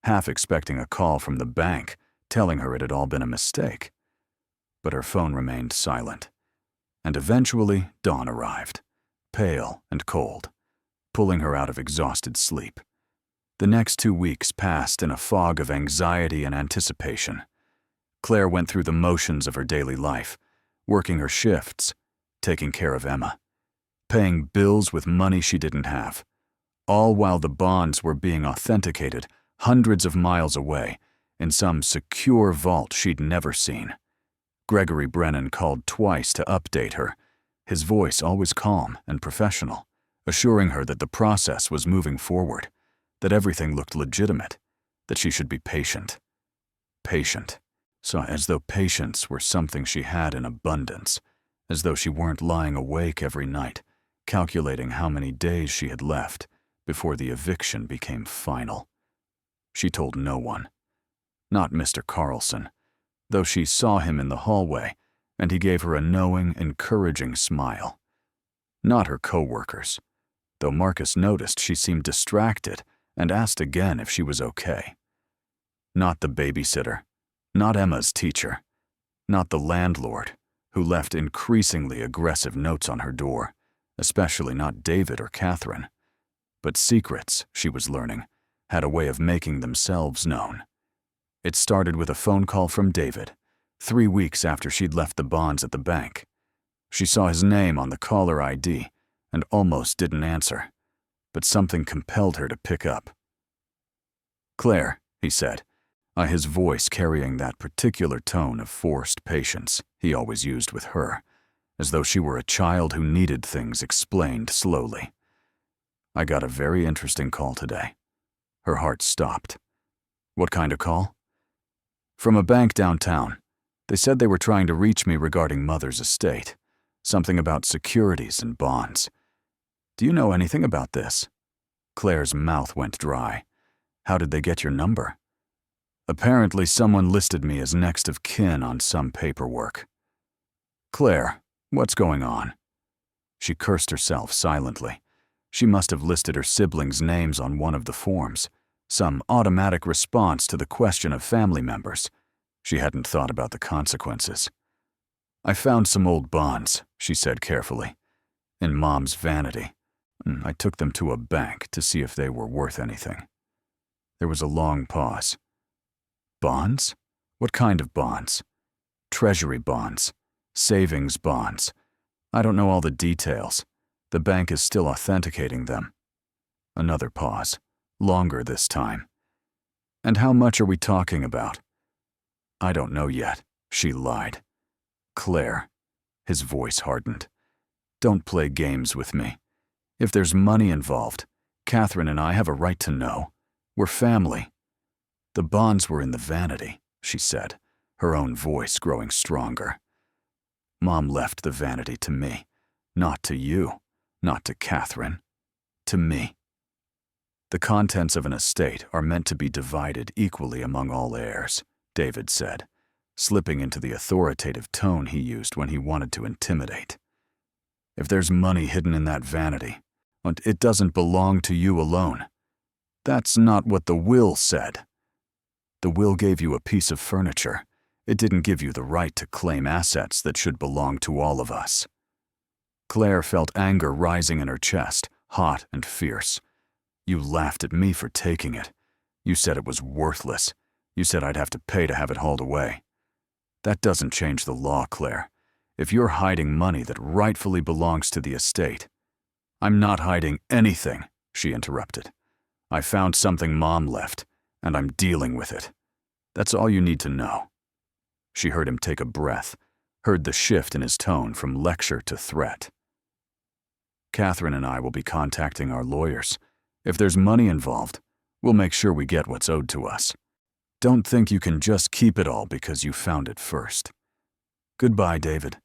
half expecting a call from the bank telling her it had all been a mistake. But her phone remained silent, and eventually dawn arrived, pale and cold, pulling her out of exhausted sleep. The next 2 weeks passed in a fog of anxiety and anticipation. Claire went through the motions of her daily life, working her shifts, taking care of Emma, paying bills with money she didn't have, all while the bonds were being authenticated hundreds of miles away in some secure vault she'd never seen. Gregory Brennan called twice to update her, his voice always calm and professional, assuring her that the process was moving forward, that everything looked legitimate, that she should be patient. Patient. So as though patience were something she had in abundance, as though she weren't lying awake every night, calculating how many days she had left before the eviction became final. She told no one. Not Mr. Carlson, though she saw him in the hallway, and he gave her a knowing, encouraging smile. Not her co-workers, though Marcus noticed she seemed distracted and asked again if she was okay. Not the babysitter, not Emma's teacher, not the landlord, who left increasingly aggressive notes on her door, especially not David or Catherine. But secrets, she was learning, had a way of making themselves known. It started with a phone call from David, 3 weeks after she'd left the bonds at the bank. She saw his name on the caller ID and almost didn't answer, but something compelled her to pick up. "Claire," he said, his voice carrying that particular tone of forced patience he always used with her, as though she were a child who needed things explained slowly. "I got a very interesting call today." Her heart stopped. "What kind of call?" "From a bank downtown. They said they were trying to reach me regarding Mother's estate. Something about securities and bonds. Do you know anything about this?" Claire's mouth went dry. "How did they get your number?" "Apparently someone listed me as next of kin on some paperwork." "Claire, what's going on?" She cursed herself silently. She must have listed her siblings' names on one of the forms, some automatic response to the question of family members. She hadn't thought about the consequences. "I found some old bonds," she said carefully, "in Mom's Vanity. I took them to a bank to see if they were worth anything." There was a long pause. "Bonds? What kind of bonds?" "Treasury bonds. Savings bonds. I don't know all the details. The bank is still authenticating them." Another pause, longer this time. "And how much are we talking about?" "I don't know yet," she lied. "Claire," his voice hardened, "don't play games with me. If there's money involved, Catherine and I have a right to know. We're family." "The bonds were in the Vanity," she said, her own voice growing stronger. "Mom left the Vanity to me, not to you, not to Catherine, to me. The contents of an estate are meant to be divided equally among all heirs," David said, slipping into the authoritative tone he used when he wanted to intimidate. "If there's money hidden in that Vanity, and it doesn't belong to you alone. That's not what the will said. The will gave you a piece of furniture. It didn't give you the right to claim assets that should belong to all of us." Claire felt anger rising in her chest, hot and fierce. "You laughed at me for taking it. You said it was worthless. You said I'd have to pay to have it hauled away. That doesn't change the law, Claire. If you're hiding money that rightfully belongs to the estate—" "I'm not hiding anything," she interrupted. "I found something Mom left, and I'm dealing with it. That's all you need to know." She heard him take a breath, heard the shift in his tone from lecture to threat. "Catherine and I will be contacting our lawyers. If there's money involved, we'll make sure we get what's owed to us. Don't think you can just keep it all because you found it first. Goodbye, David."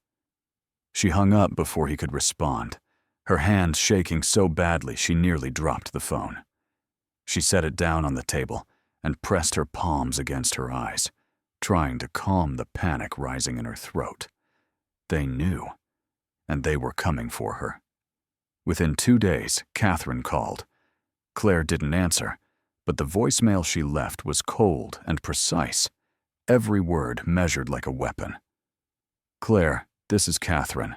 She hung up before he could respond, her hands shaking so badly she nearly dropped the phone. She set it down on the table and pressed her palms against her eyes, trying to calm the panic rising in her throat. They knew, and they were coming for her. Within 2 days, Catherine called. Claire didn't answer, but the voicemail she left was cold and precise, every word measured like a weapon. "Claire, this is Catherine.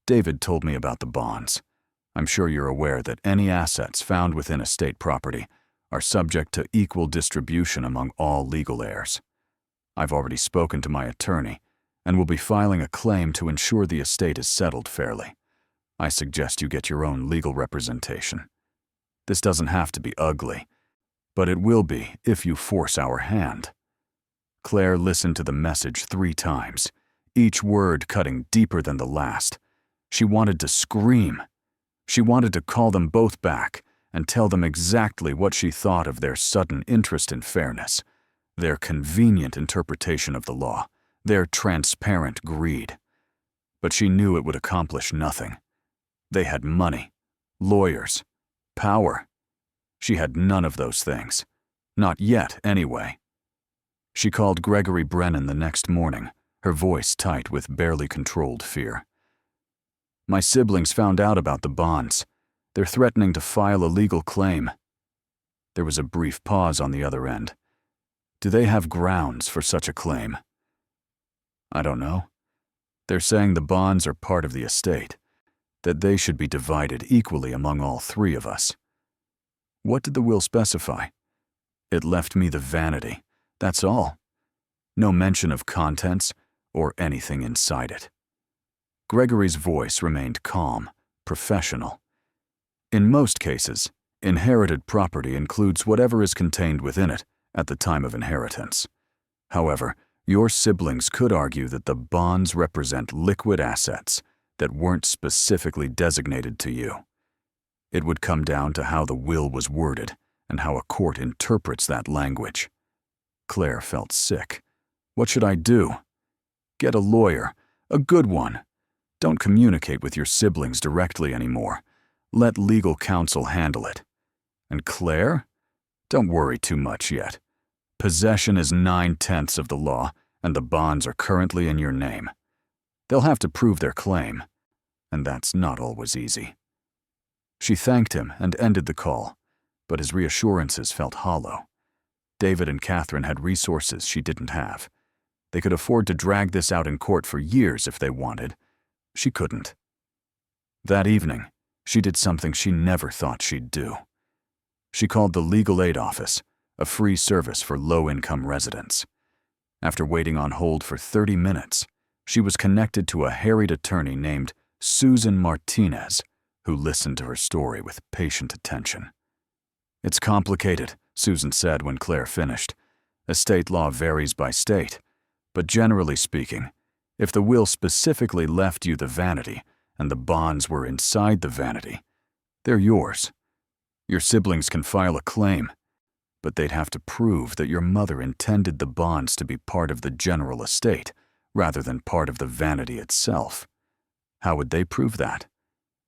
David told me about the bonds. I'm sure you're aware that any assets found within estate property are subject to equal distribution among all legal heirs. I've already spoken to my attorney and will be filing a claim to ensure the estate is settled fairly. I suggest you get your own legal representation. This doesn't have to be ugly, but it will be if you force our hand." Claire listened to the message 3 times, each word cutting deeper than the last. She wanted to scream. She wanted to call them both back and tell them exactly what she thought of their sudden interest in fairness, their convenient interpretation of the law, their transparent greed. But she knew it would accomplish nothing. They had money, lawyers, power. She had none of those things. Not yet, anyway. She called Gregory Brennan the next morning, her voice tight with barely controlled fear. "My siblings found out about the bonds. They're threatening to file a legal claim." There was a brief pause on the other end. "Do they have grounds for such a claim?" "I don't know. They're saying the bonds are part of the estate, that they should be divided equally among all three of us." "What did the will specify?" "It left me the Vanity. That's all. No mention of contents or anything inside it." Gregory's voice remained calm, professional. "In most cases, inherited property includes whatever is contained within it at the time of inheritance. However, your siblings could argue that the bonds represent liquid assets that weren't specifically designated to you. It would come down to how the will was worded and how a court interprets that language." Claire felt sick. "What should I do?" "Get a lawyer, a good one. Don't communicate with your siblings directly anymore. Let legal counsel handle it. And Claire? Don't worry too much yet. Possession is 9/10 of the law, and the bonds are currently in your name. They'll have to prove their claim, and that's not always easy." She thanked him and ended the call, but his reassurances felt hollow. David and Catherine had resources she didn't have. They could afford to drag this out in court for years if they wanted. She couldn't. That evening, she did something she never thought she'd do. She called the legal aid office, a free service for low-income residents. After waiting on hold for 30 minutes, she was connected to a harried attorney named Susan Martinez, who listened to her story with patient attention. "It's complicated," Susan said when Claire finished. "Estate law varies by state, but generally speaking, if the will specifically left you the Vanity and the bonds were inside the Vanity, they're yours. Your siblings can file a claim, but they'd have to prove that your mother intended the bonds to be part of the general estate rather than part of the Vanity itself. How would they prove that?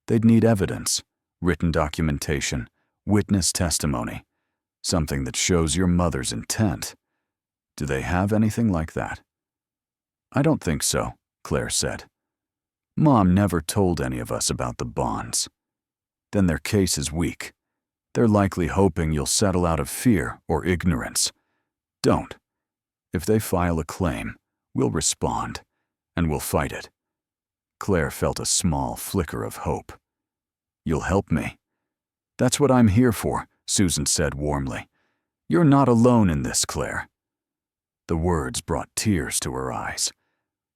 They'd need evidence, written documentation, witness testimony, something that shows your mother's intent. Do they have anything like that?" "I don't think so," Claire said. "Mom never told any of us about the bonds." "Then their case is weak. They're likely hoping you'll settle out of fear or ignorance. Don't. If they file a claim, we'll respond, and we'll fight it." Claire felt a small flicker of hope. "You'll help me?" "That's what I'm here for," Susan said warmly. "You're not alone in this, Claire." The words brought tears to her eyes.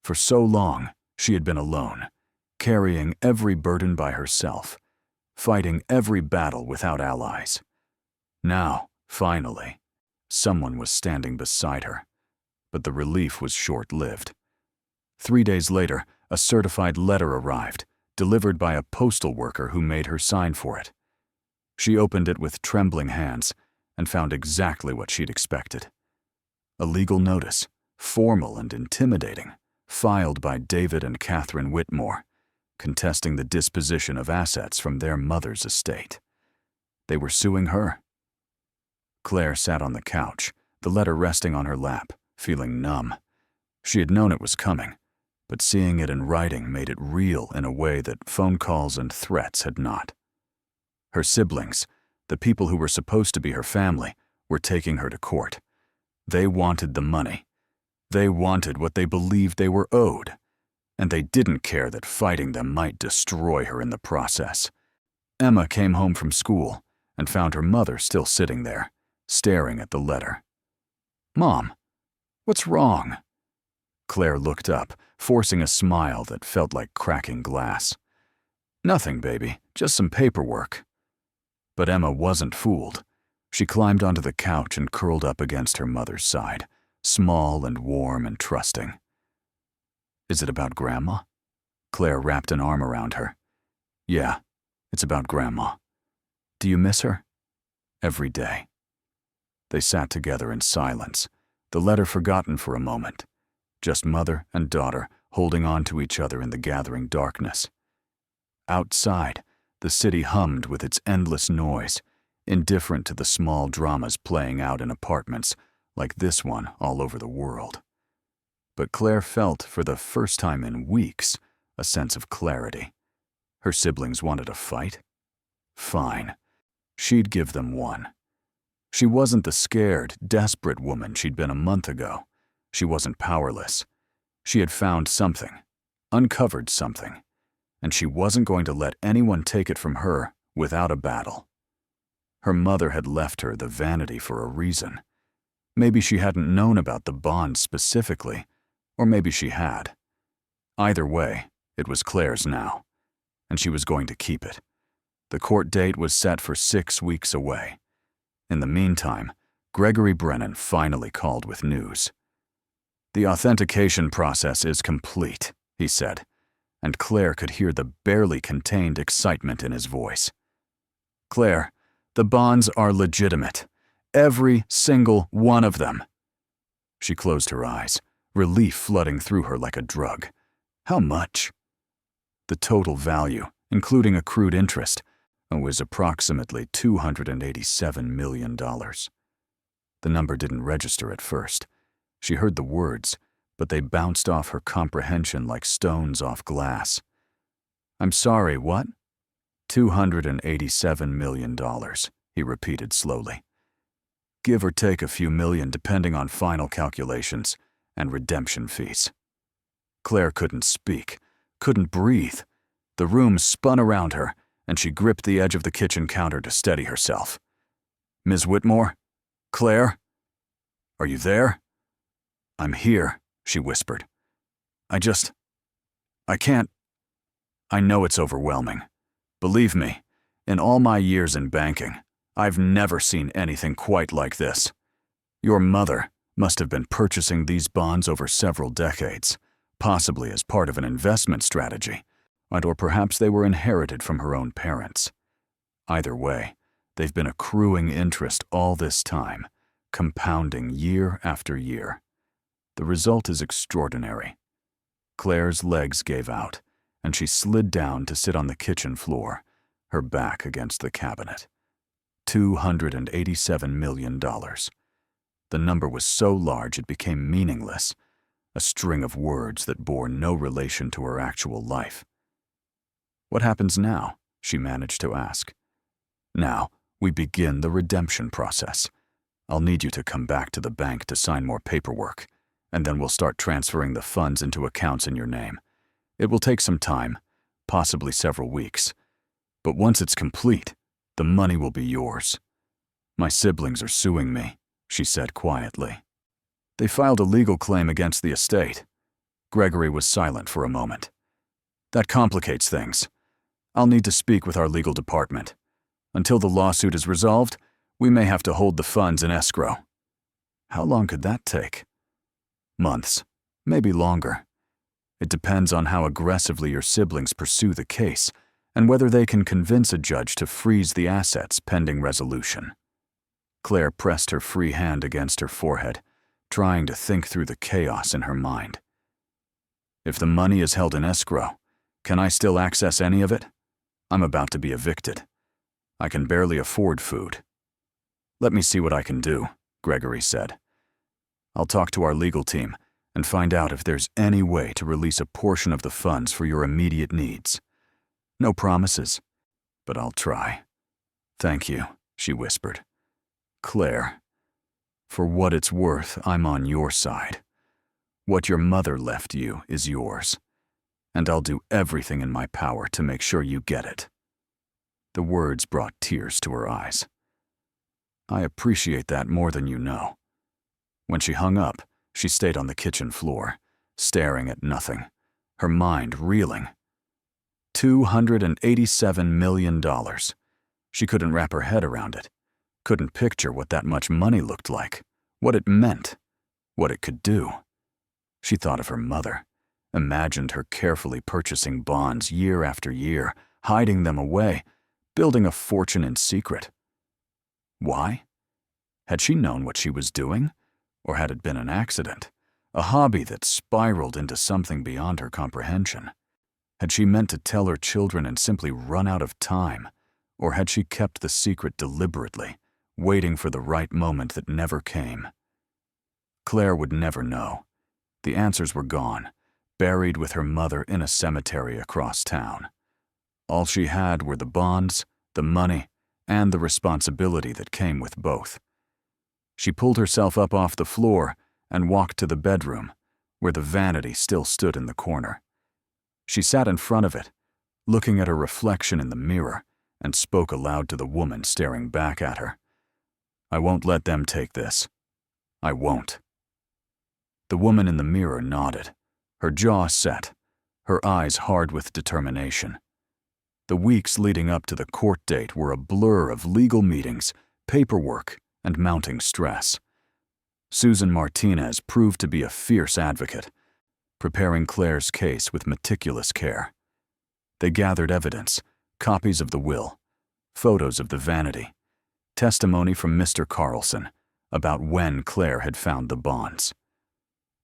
For so long, she had been alone, carrying every burden by herself, fighting every battle without allies. Now, finally, someone was standing beside her, but the relief was short-lived. 3 days later, a certified letter arrived, delivered by a postal worker who made her sign for it. She opened it with trembling hands and found exactly what she'd expected. A legal notice, formal and intimidating, filed by David and Catherine Whitmore, contesting the disposition of assets from their mother's estate. They were suing her. Claire sat on the couch, the letter resting on her lap, feeling numb. She had known it was coming, but seeing it in writing made it real in a way that phone calls and threats had not. Her siblings, the people who were supposed to be her family, were taking her to court. They wanted the money. They wanted what they believed they were owed, and they didn't care that fighting them might destroy her in the process. Emma came home from school and found her mother still sitting there, staring at the letter. "Mom, what's wrong?" Claire looked up, forcing a smile that felt like cracking glass. "Nothing, baby, just some paperwork." But Emma wasn't fooled. She climbed onto the couch and curled up against her mother's side, small and warm and trusting. "Is it about Grandma?" Claire wrapped an arm around her. "Yeah, it's about Grandma. Do you miss her?" "Every day." They sat together in silence, The letter forgotten for a moment. Just mother and daughter holding on to each other in the gathering darkness. Outside, the city hummed with its endless noise, indifferent to the small dramas playing out in apartments like this one all over the world. But Claire felt, for the first time in weeks, a sense of clarity. Her siblings wanted a fight? Fine. She'd give them one. She wasn't the scared, desperate woman she'd been a month ago. She wasn't powerless. She had found something, uncovered something, and she wasn't going to let anyone take it from her without a battle. Her mother had left her the Vanity for a reason. Maybe she hadn't known about the bonds specifically, or maybe she had. Either way, it was Claire's now, and she was going to keep it. The court date was set for 6 weeks away. In the meantime, Gregory Brennan finally called with news. "The authentication process is complete," he said, and Claire could hear the barely contained excitement in his voice. "Claire, the bonds are legitimate. Every single one of them." She closed her eyes, relief flooding through her like a drug. How much? The total value, including accrued interest, was approximately $287 million. The number didn't register at first. She heard the words, but they bounced off her comprehension like stones off glass. "I'm sorry, what?" $287 million, he repeated slowly. "Give or take a few million depending on final calculations and redemption fees." Claire couldn't speak, couldn't breathe. The room spun around her, and she gripped the edge of the kitchen counter to steady herself. "Ms. Whitmore? Claire? Are you there?" "I'm here," she whispered. I can't. I know it's overwhelming. Believe me, in all my years in banking, I've never seen anything quite like this. Your mother must have been purchasing these bonds over several decades, possibly as part of an investment strategy, or perhaps they were inherited from her own parents. Either way, they've been accruing interest all this time, compounding year after year. The result is extraordinary. Claire's legs gave out, and she slid down to sit on the kitchen floor, her back against the cabinet. $287 million. The number was so large it became meaningless, a string of words that bore no relation to her actual life. "What happens now?" she managed to ask. "Now, we begin the redemption process. I'll need you to come back to the bank to sign more paperwork, and then we'll start transferring the funds into accounts in your name. It will take some time, possibly several weeks. But once it's complete, the money will be yours. My siblings are suing me," she said quietly. "They filed a legal claim against the estate." Gregory was silent for a moment. "That complicates things. I'll need to speak with our legal department. Until the lawsuit is resolved, we may have to hold the funds in escrow." "How long could that take?" "Months, maybe longer. It depends on how aggressively your siblings pursue the case and whether they can convince a judge to freeze the assets pending resolution." Claire pressed her free hand against her forehead, trying to think through the chaos in her mind. "If the money is held in escrow, can I still access any of it? I'm about to be evicted. I can barely afford food." "Let me see what I can do," Gregory said. "I'll talk to our legal team and find out if there's any way to release a portion of the funds for your immediate needs. No promises, but I'll try." "Thank you," she whispered. "Claire, for what it's worth, I'm on your side. What your mother left you is yours, and I'll do everything in my power to make sure you get it." The words brought tears to her eyes. "I appreciate that more than you know." When she hung up, she stayed on the kitchen floor, staring at nothing, her mind reeling. $287 million. She couldn't wrap her head around it, couldn't picture what that much money looked like, what it meant, what it could do. She thought of her mother, imagined her carefully purchasing bonds year after year, hiding them away, building a fortune in secret. Why? Had she known what she was doing? Or had it been an accident? A hobby that spiraled into something beyond her comprehension? Had she meant to tell her children and simply run out of time? Or had she kept the secret deliberately, waiting for the right moment that never came? Claire would never know. The answers were gone, buried with her mother in a cemetery across town. All she had were the bonds, the money, and the responsibility that came with both. She pulled herself up off the floor and walked to the bedroom, where the vanity still stood in the corner. She sat in front of it, looking at her reflection in the mirror, and spoke aloud to the woman staring back at her. "I won't let them take this. I won't." The woman in the mirror nodded, her jaw set, her eyes hard with determination. The weeks leading up to the court date were a blur of legal meetings, paperwork, and mounting stress. Susan Martinez proved to be a fierce advocate, preparing Claire's case with meticulous care. They gathered evidence, copies of the will, photos of the vanity, testimony from Mr. Carlson about when Claire had found the bonds.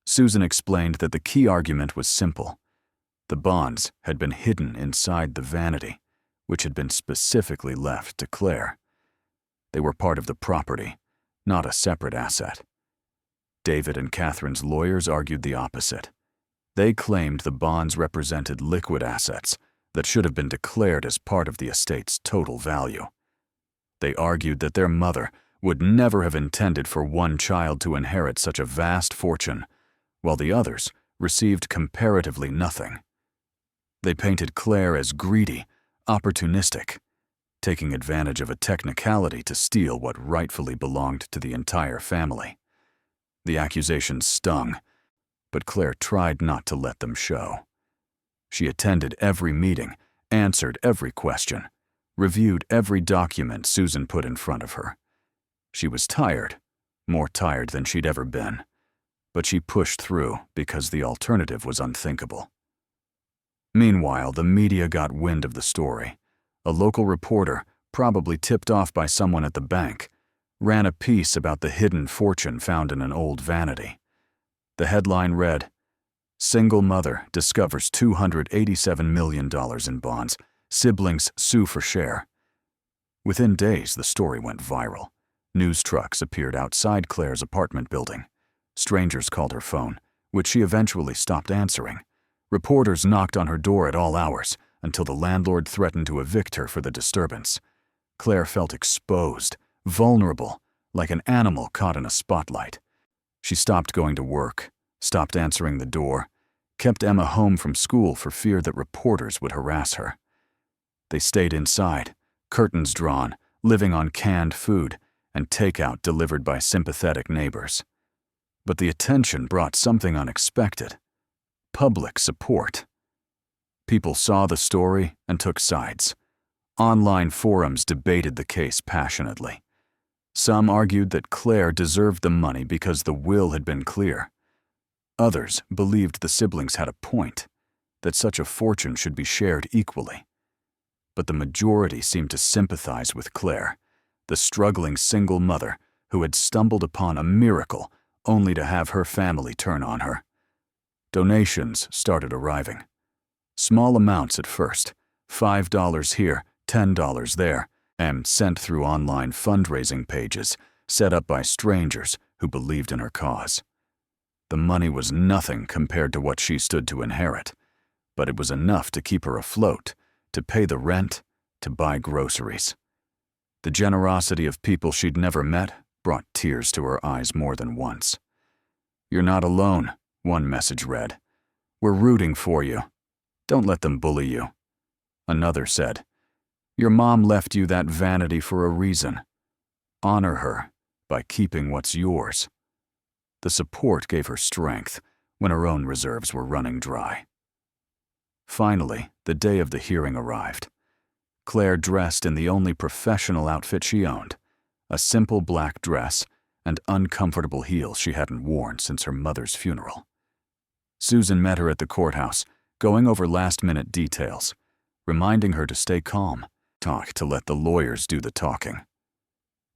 Susan explained that the key argument was simple. The bonds had been hidden inside the vanity, which had been specifically left to Claire. They were part of the property, not a separate asset. David and Catherine's lawyers argued the opposite. They claimed the bonds represented liquid assets that should have been declared as part of the estate's total value. They argued that their mother would never have intended for one child to inherit such a vast fortune, while the others received comparatively nothing. They painted Claire as greedy, opportunistic, taking advantage of a technicality to steal what rightfully belonged to the entire family. The accusations stung, but Claire tried not to let them show. She attended every meeting, answered every question, reviewed every document Susan put in front of her. She was tired, more tired than she'd ever been, but she pushed through because the alternative was unthinkable. Meanwhile, the media got wind of the story. A local reporter, probably tipped off by someone at the bank, ran a piece about the hidden fortune found in an old vanity. The headline read, "Single mother discovers $287 million in bonds. Siblings sue for share." Within days, the story went viral. News trucks appeared outside Claire's apartment building. Strangers called her phone, which she eventually stopped answering. Reporters knocked on her door at all hours until the landlord threatened to evict her for the disturbance. Claire felt exposed, vulnerable, like an animal caught in a spotlight. She stopped going to work, stopped answering the door, kept Emma home from school for fear that reporters would harass her. They stayed inside, curtains drawn, living on canned food, and takeout delivered by sympathetic neighbors. But the attention brought something unexpected: public support. People saw the story and took sides. Online forums debated the case passionately. Some argued that Claire deserved the money because the will had been clear. Others believed the siblings had a point, that such a fortune should be shared equally. But the majority seemed to sympathize with Claire, the struggling single mother who had stumbled upon a miracle only to have her family turn on her. Donations started arriving. Small amounts at first, $5 here, $10 there, and sent through online fundraising pages set up by strangers who believed in her cause. The money was nothing compared to what she stood to inherit, but it was enough to keep her afloat, to pay the rent, to buy groceries. The generosity of people she'd never met brought tears to her eyes more than once. "You're not alone," one message read. "We're rooting for you. Don't let them bully you." Another said, "Your mom left you that vanity for a reason. Honor her by keeping what's yours." The support gave her strength when her own reserves were running dry. Finally, the day of the hearing arrived. Claire dressed in the only professional outfit she owned, a simple black dress and uncomfortable heels she hadn't worn since her mother's funeral. Susan met her at the courthouse, going over last-minute details, reminding her to stay calm, to let the lawyers do the talking.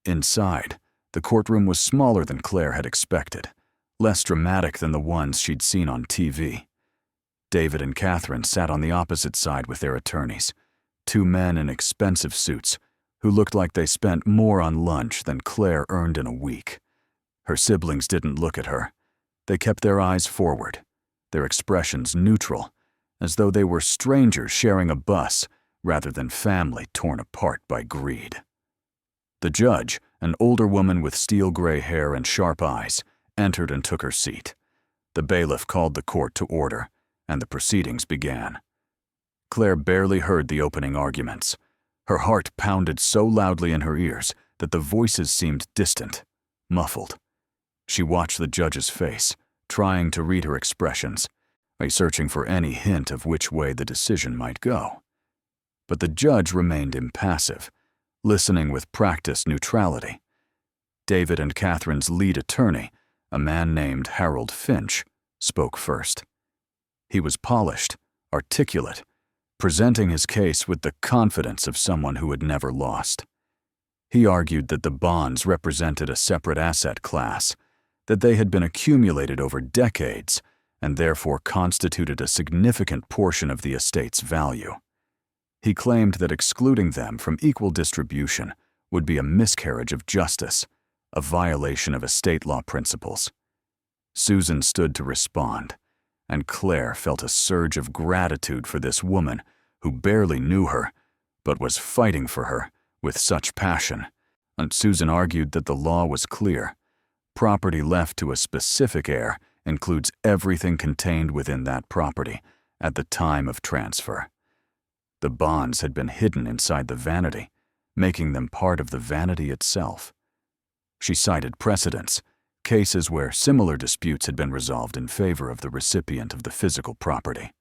Inside, the courtroom was smaller than Claire had expected, less dramatic than the ones she'd seen on TV. David and Catherine sat on the opposite side with their attorneys, two men in expensive suits who looked like they spent more on lunch than Claire earned in a week. Her siblings didn't look at her. They kept their eyes forward, their expressions neutral, as though they were strangers sharing a bus rather than family torn apart by greed. The judge, an older woman with steel gray hair and sharp eyes, entered and took her seat. The bailiff called the court to order, and the proceedings began. Claire barely heard the opening arguments. Her heart pounded so loudly in her ears that the voices seemed distant, muffled. She watched the judge's face, trying to read her expressions, searching for any hint of which way the decision might go. But the judge remained impassive, listening with practiced neutrality. David and Catherine's lead attorney, a man named Harold Finch, spoke first. He was polished, articulate, presenting his case with the confidence of someone who had never lost. He argued that the bonds represented a separate asset class, that they had been accumulated over decades and therefore constituted a significant portion of the estate's value. He claimed that excluding them from equal distribution would be a miscarriage of justice, a violation of estate law principles. Susan stood to respond, and Claire felt a surge of gratitude for this woman who barely knew her, but was fighting for her with such passion. And Susan argued that the law was clear. Property left to a specific heir includes everything contained within that property at the time of transfer. The bonds had been hidden inside the vanity, making them part of the vanity itself. She cited precedents, cases where similar disputes had been resolved in favor of the recipient of the physical property.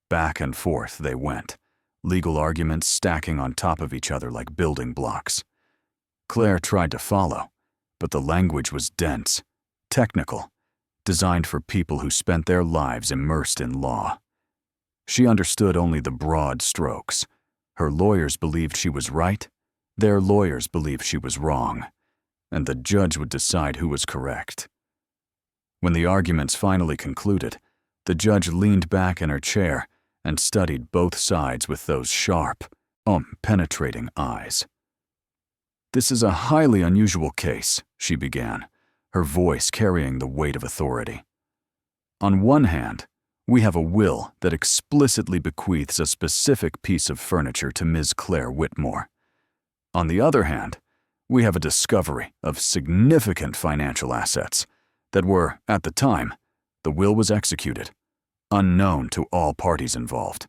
Back and forth they went, legal arguments stacking on top of each other like building blocks. Claire tried to follow, but the language was dense, technical, designed for people who spent their lives immersed in law. She understood only the broad strokes. Her lawyers believed she was right, their lawyers believed she was wrong, and the judge would decide who was correct. When the arguments finally concluded, the judge leaned back in her chair and studied both sides with those sharp, penetrating eyes. "This is a highly unusual case," she began, her voice carrying the weight of authority. "On one hand, we have a will that explicitly bequeaths a specific piece of furniture to Ms. Claire Whitmore. On the other hand, we have a discovery of significant financial assets that were, at the time the will was executed, unknown to all parties involved."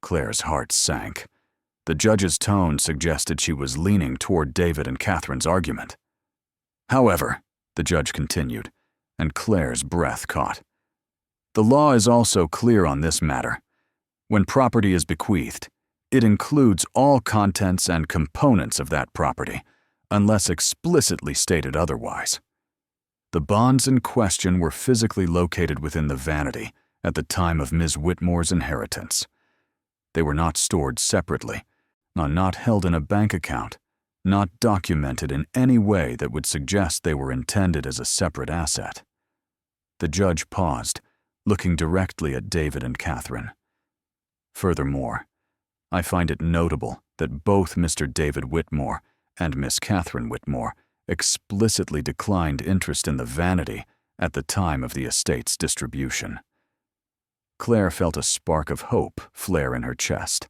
Claire's heart sank. The judge's tone suggested she was leaning toward David and Catherine's argument. "However," the judge continued, and Claire's breath caught, "the law is also clear on this matter. When property is bequeathed, it includes all contents and components of that property, unless explicitly stated otherwise." The bonds in question were physically located within the vanity at the time of Ms. Whitmore's inheritance. They were not stored separately, not held in a bank account, not documented in any way that would suggest they were intended as a separate asset. The judge paused, looking directly at David and Catherine. "Furthermore, I find it notable that both Mr. David Whitmore and Miss Catherine Whitmore explicitly declined interest in the vanity at the time of the estate's distribution." Claire felt a spark of hope flare in her chest.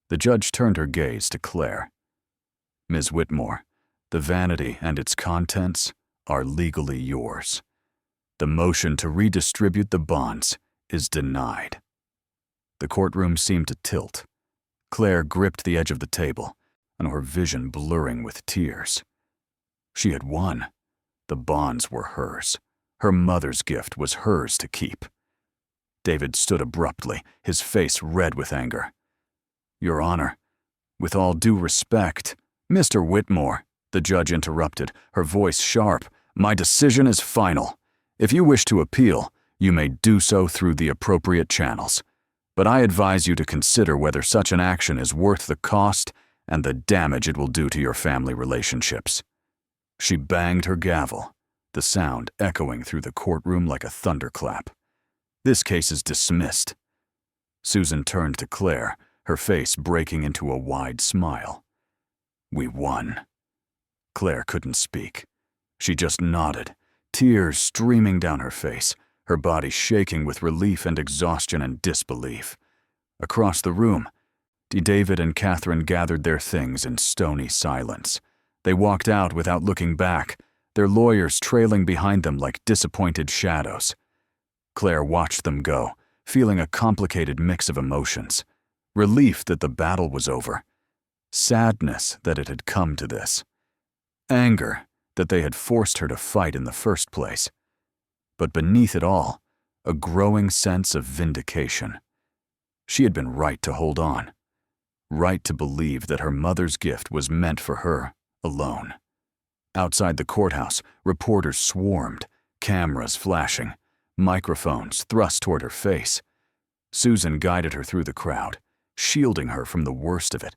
The judge turned her gaze to Claire. "Ms. Whitmore, the vanity and its contents are legally yours. The motion to redistribute the bonds is denied." The courtroom seemed to tilt. Claire gripped the edge of the table, and her vision blurring with tears. She had won. The bonds were hers. Her mother's gift was hers to keep. David stood abruptly, his face red with anger. "Your Honor, with all due respect—" "Mr. Whitmore," the judge interrupted, her voice sharp, "my decision is final. If you wish to appeal, you may do so through the appropriate channels. But I advise you to consider whether such an action is worth the cost and the damage it will do to your family relationships." She banged her gavel, the sound echoing through the courtroom like a thunderclap. "This case is dismissed." Susan turned to Claire, her face breaking into a wide smile. "We won." Claire couldn't speak. She just nodded, tears streaming down her face, her body shaking with relief and exhaustion and disbelief. Across the room, David and Catherine gathered their things in stony silence. They walked out without looking back, their lawyers trailing behind them like disappointed shadows. Claire watched them go, feeling a complicated mix of emotions. Relief that the battle was over. Sadness that it had come to this. Anger that they had forced her to fight in the first place. But beneath it all, a growing sense of vindication. She had been right to hold on. Right to believe that her mother's gift was meant for her alone. Outside the courthouse, reporters swarmed, cameras flashing, microphones thrust toward her face. Susan guided her through the crowd, shielding her from the worst of it,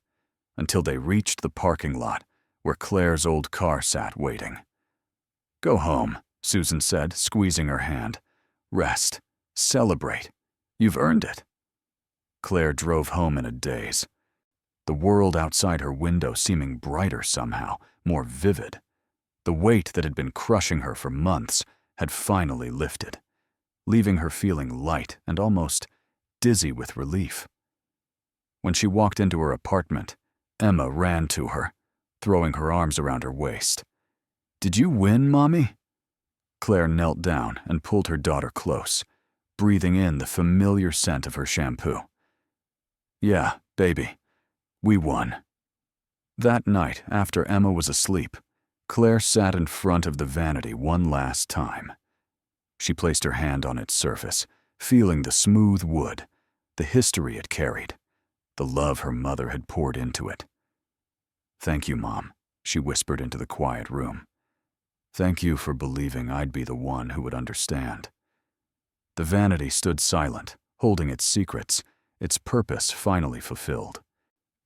until they reached the parking lot where Claire's old car sat waiting. "Go home," Susan said, squeezing her hand. "Rest. Celebrate. You've earned it." Claire drove home in a daze. The world outside her window seeming brighter somehow, more vivid. The weight that had been crushing her for months had finally lifted, leaving her feeling light and almost dizzy with relief. When she walked into her apartment, Emma ran to her, throwing her arms around her waist. "Did you win, Mommy?" Claire knelt down and pulled her daughter close, breathing in the familiar scent of her shampoo. "Yeah, baby, we won." That night, after Emma was asleep, Claire sat in front of the Vanity one last time. She placed her hand on its surface, feeling the smooth wood, the history it carried, the love her mother had poured into it. "Thank you, Mom," she whispered into the quiet room. "Thank you for believing I'd be the one who would understand." The Vanity stood silent, holding its secrets, its purpose finally fulfilled.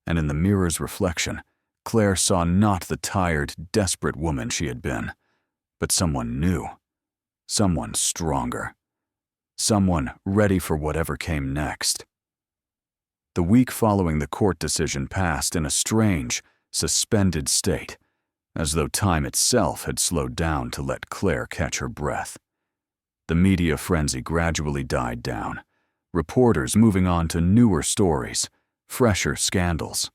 And in the mirror's reflection, Claire saw not the tired, desperate woman she had been, but someone new, someone stronger, someone ready for whatever came next. The week following the court decision passed in a strange, suspended state, as though time itself had slowed down to let Claire catch her breath. The media frenzy gradually died down, reporters moving on to newer stories, fresher scandals.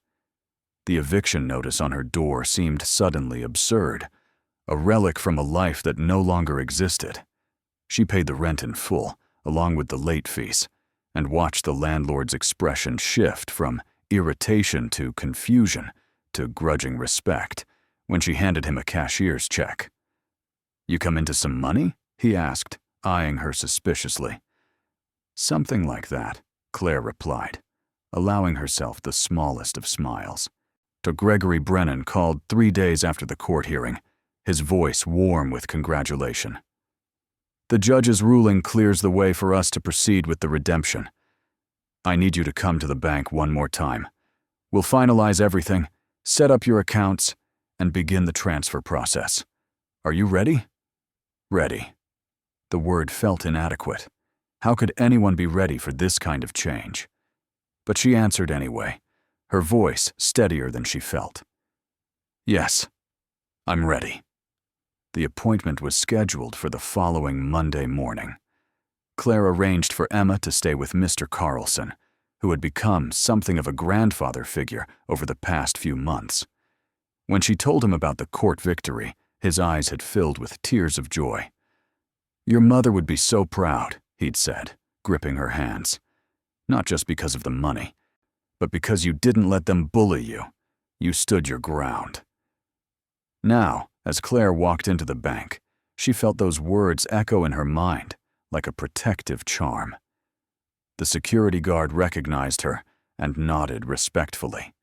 The eviction notice on her door seemed suddenly absurd, a relic from a life that no longer existed. She paid the rent in full, along with the late fees, and watched the landlord's expression shift from irritation to confusion to grudging respect when she handed him a cashier's check. "You come into some money?" he asked, eyeing her suspiciously. "Something like that," Claire replied, allowing herself the smallest of smiles. To Gregory Brennan called 3 days after the court hearing, his voice warm with congratulation. "The judge's ruling clears the way for us to proceed with the redemption. I need you to come to the bank one more time. We'll finalize everything, set up your accounts, and begin the transfer process. Are you ready?" "Ready." The word felt inadequate. How could anyone be ready for this kind of change? But she answered anyway, her voice steadier than she felt. "Yes, I'm ready." The appointment was scheduled for the following Monday morning. Claire arranged for Emma to stay with Mr. Carlson, who had become something of a grandfather figure over the past few months. When she told him about the court victory, his eyes had filled with tears of joy. "Your mother would be so proud," he'd said, gripping her hands. "Not just because of the money, but because you didn't let them bully you. You stood your ground." Now, as Claire walked into the bank, she felt those words echo in her mind like a protective charm. The security guard recognized her and nodded respectfully.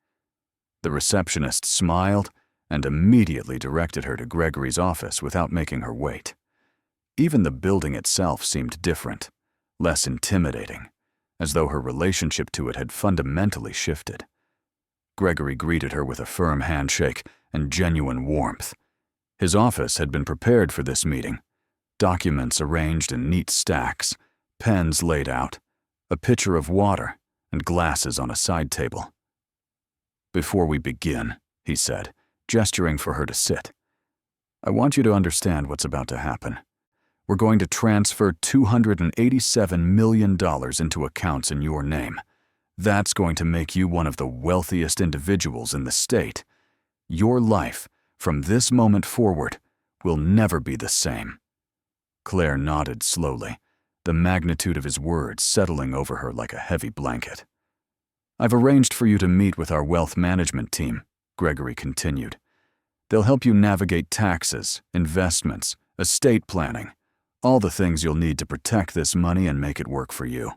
The receptionist smiled and immediately directed her to Gregory's office without making her wait. Even the building itself seemed different, less intimidating, as though her relationship to it had fundamentally shifted. Gregory greeted her with a firm handshake and genuine warmth. His office had been prepared for this meeting. Documents arranged in neat stacks, pens laid out, a pitcher of water, and glasses on a side table. "Before we begin," he said, gesturing for her to sit, "I want you to understand what's about to happen. We're going to transfer $287 million into accounts in your name. That's going to make you one of the wealthiest individuals in the state. Your life, from this moment forward, will never be the same." Claire nodded slowly, the magnitude of his words settling over her like a heavy blanket. "I've arranged for you to meet with our wealth management team," Gregory continued. "They'll help you navigate taxes, investments, estate planning, all the things you'll need to protect this money and make it work for you.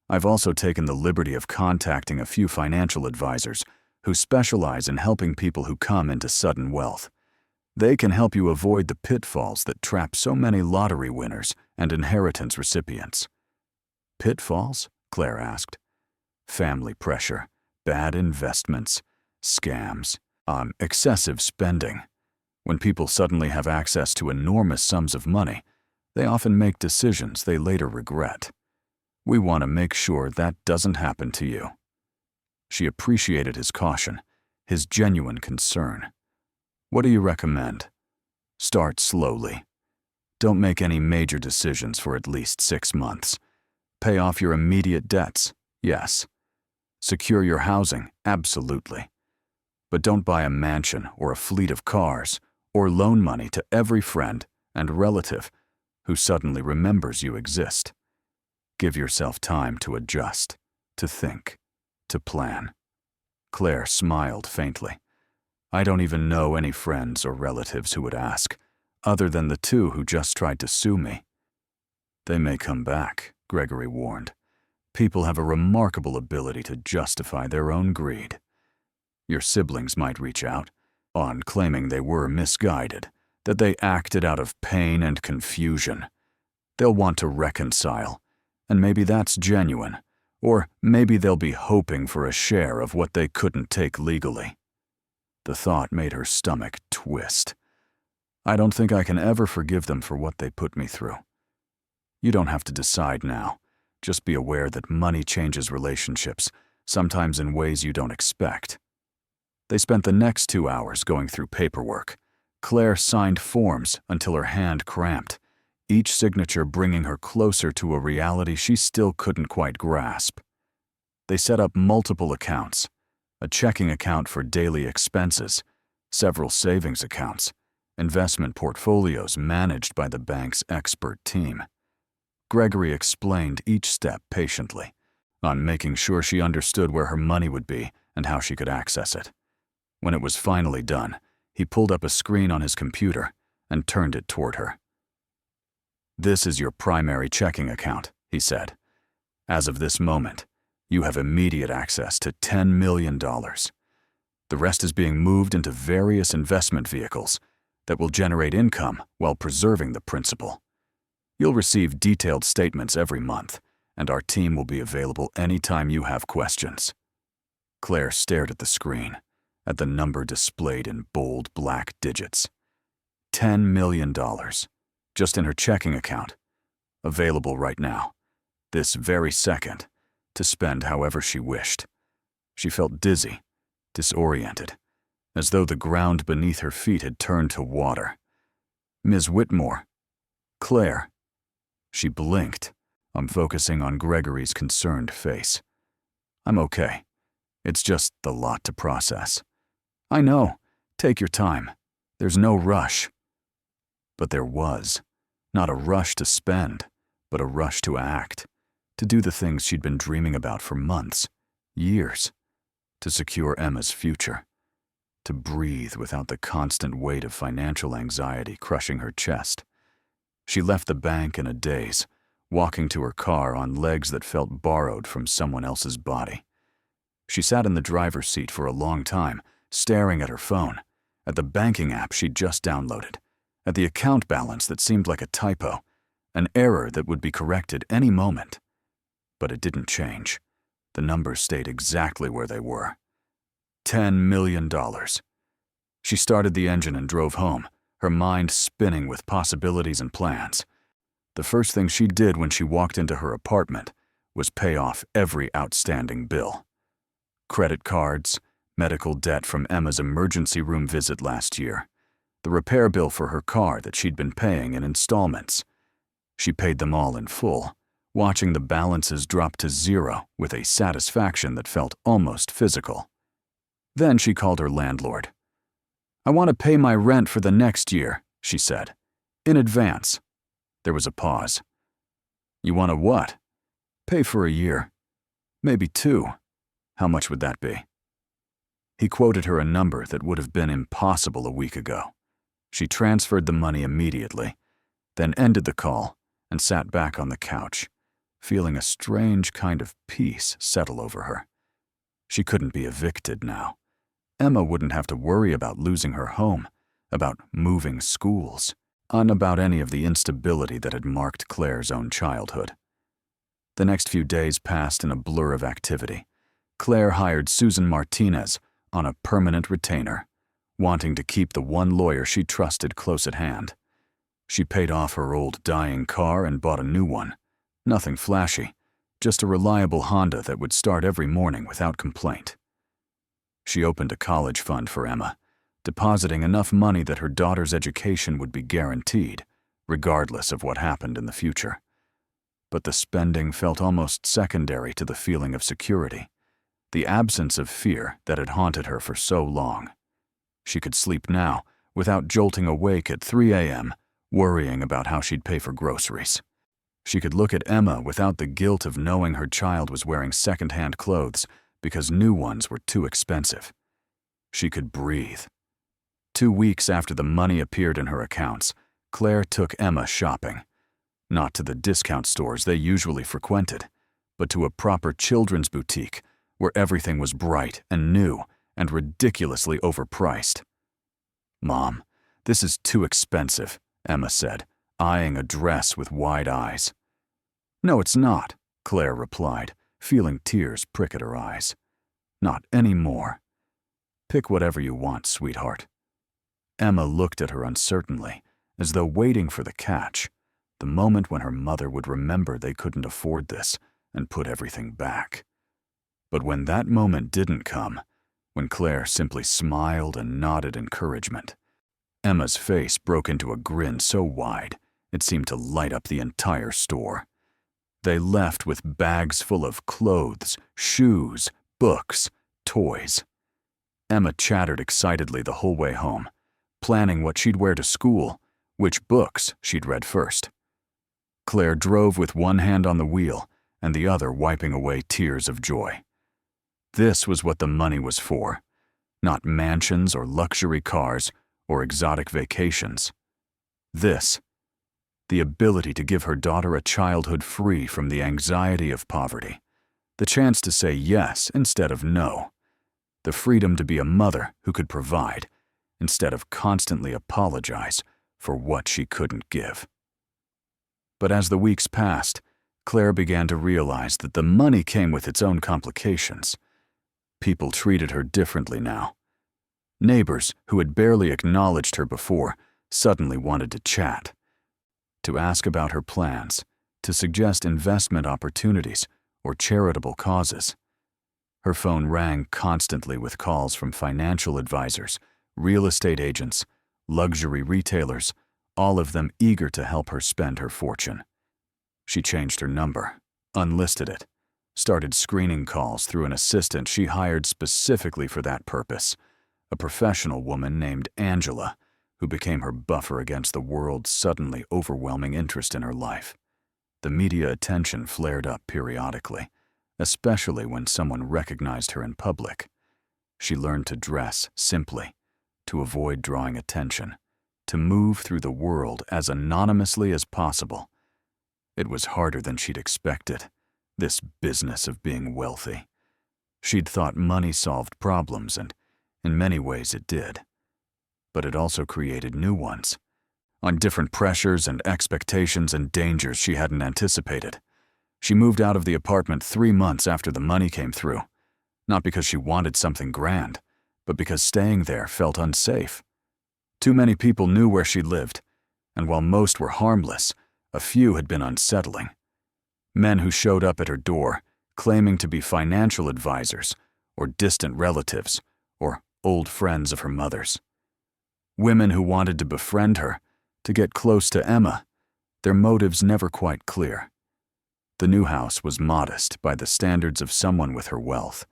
I've also taken the liberty of contacting a few financial advisors who specialize in helping people who come into sudden wealth. They can help you avoid the pitfalls that trap so many lottery winners and inheritance recipients." "Pitfalls?" Claire asked. "Family pressure, bad investments, scams, excessive spending. When people suddenly have access to enormous sums of money, they often make decisions they later regret. We want to make sure that doesn't happen to you." She appreciated his caution, his genuine concern. "What do you recommend?" "Start slowly. Don't make any major decisions for at least 6 months. Pay off your immediate debts, yes. Secure your housing, absolutely. But don't buy a mansion or a fleet of cars or loan money to every friend and relative who suddenly remembers you exist. Give yourself time to adjust, to think, to plan." Claire smiled faintly. "I don't even know any friends or relatives who would ask, other than the 2 who just tried to sue me." "They may come back," Gregory warned. "People have a remarkable ability to justify their own greed. Your siblings might reach out, claiming they were misguided, that they acted out of pain and confusion. They'll want to reconcile, and maybe that's genuine, or maybe they'll be hoping for a share of what they couldn't take legally." The thought made her stomach twist. "I don't think I can ever forgive them for what they put me through." "You don't have to decide now. Just be aware that money changes relationships, sometimes in ways you don't expect." They spent the next 2 hours going through paperwork. Claire signed forms until her hand cramped, each signature bringing her closer to a reality she still couldn't quite grasp. They set up multiple accounts, a checking account for daily expenses, several savings accounts, investment portfolios managed by the bank's expert team. Gregory explained each step patiently, making sure she understood where her money would be and how she could access it. When it was finally done, he pulled up a screen on his computer and turned it toward her. "This is your primary checking account," he said. "As of this moment, you have immediate access to $10 million. The rest is being moved into various investment vehicles that will generate income while preserving the principal. You'll receive detailed statements every month, and our team will be available anytime you have questions." Claire stared at the screen, at the number displayed in bold black digits. $10 million, just in her checking account, available right now, this very second, to spend however she wished. She felt dizzy, disoriented, as though the ground beneath her feet had turned to water. "Ms. Whitmore. Claire." She blinked, focusing on Gregory's concerned face. "I'm okay. It's just a lot to process." "I know. Take your time. There's no rush." But there was. Not a rush to spend, but a rush to act, to do the things she'd been dreaming about for months, years, to secure Emma's future, to breathe without the constant weight of financial anxiety crushing her chest. She left the bank in a daze, walking to her car on legs that felt borrowed from someone else's body. She sat in the driver's seat for a long time, staring at her phone, at the banking app she'd just downloaded, at the account balance that seemed like a typo, an error that would be corrected any moment. But it didn't change. The numbers stayed exactly where they were. $10 million. She started the engine and drove home, her mind spinning with possibilities and plans. The first thing she did when she walked into her apartment was pay off every outstanding bill. Credit cards, medical debt from Emma's emergency room visit last year, the repair bill for her car that she'd been paying in installments. She paid them all in full, watching the balances drop to zero with a satisfaction that felt almost physical. Then she called her landlord. "I want to pay my rent for the next year," she said, "in advance." There was a pause. "You want to what?" "Pay for a year. Maybe 2. How much would that be?" He quoted her a number that would have been impossible a week ago. She transferred the money immediately, then ended the call and sat back on the couch, feeling a strange kind of peace settle over her. She couldn't be evicted now. Emma wouldn't have to worry about losing her home, about moving schools, about any of the instability that had marked Claire's own childhood. The next few days passed in a blur of activity. Claire hired Susan Martinez on a permanent retainer, wanting to keep the one lawyer she trusted close at hand. She paid off her old dying car and bought a new one. Nothing flashy, just a reliable Honda that would start every morning without complaint. She opened a college fund for Emma, depositing enough money that her daughter's education would be guaranteed, regardless of what happened in the future. But the spending felt almost secondary to the feeling of security, the absence of fear that had haunted her for so long. She could sleep now without jolting awake at 3 a.m., worrying about how she'd pay for groceries. She could look at Emma without the guilt of knowing her child was wearing second-hand clothes because new ones were too expensive. She could breathe. 2 weeks after the money appeared in her accounts, Claire took Emma shopping. Not to the discount stores they usually frequented, but to a proper children's boutique where everything was bright and new and ridiculously overpriced. "Mom, this is too expensive," Emma said, eyeing a dress with wide eyes. "No, it's not," Claire replied, feeling tears prick at her eyes. "Not anymore. Pick whatever you want, sweetheart." Emma looked at her uncertainly, as though waiting for the catch, the moment when her mother would remember they couldn't afford this and put everything back. But when that moment didn't come, when Claire simply smiled and nodded encouragement, Emma's face broke into a grin so wide it seemed to light up the entire store. They left with bags full of clothes, shoes, books, toys. Emma chattered excitedly the whole way home, planning what she'd wear to school, which books she'd read first. Claire drove with one hand on the wheel and the other wiping away tears of joy. This was what the money was for, not mansions or luxury cars or exotic vacations. This, the ability to give her daughter a childhood free from the anxiety of poverty, the chance to say yes instead of no, the freedom to be a mother who could provide instead of constantly apologize for what she couldn't give. But as the weeks passed, Claire began to realize that the money came with its own complications. People treated her differently now. Neighbors who had barely acknowledged her before suddenly wanted to chat, to ask about her plans, to suggest investment opportunities or charitable causes. Her phone rang constantly with calls from financial advisors, real estate agents, luxury retailers, all of them eager to help her spend her fortune. She changed her number, unlisted it, started screening calls through an assistant she hired specifically for that purpose, a professional woman named Angela, who became her buffer against the world's suddenly overwhelming interest in her life. The media attention flared up periodically, especially when someone recognized her in public. She learned to dress simply, to avoid drawing attention, to move through the world as anonymously as possible. It was harder than she'd expected, this business of being wealthy. She'd thought money solved problems, and in many ways it did. But it also created new ones, on different pressures and expectations and dangers she hadn't anticipated. She moved out of the apartment 3 months after the money came through, not because she wanted something grand, but because staying there felt unsafe. Too many people knew where she lived, and while most were harmless, a few had been unsettling. Men who showed up at her door, claiming to be financial advisors, or distant relatives, or old friends of her mother's. Women who wanted to befriend her, to get close to Emma, their motives never quite clear. The new house was modest by the standards of someone with her wealth.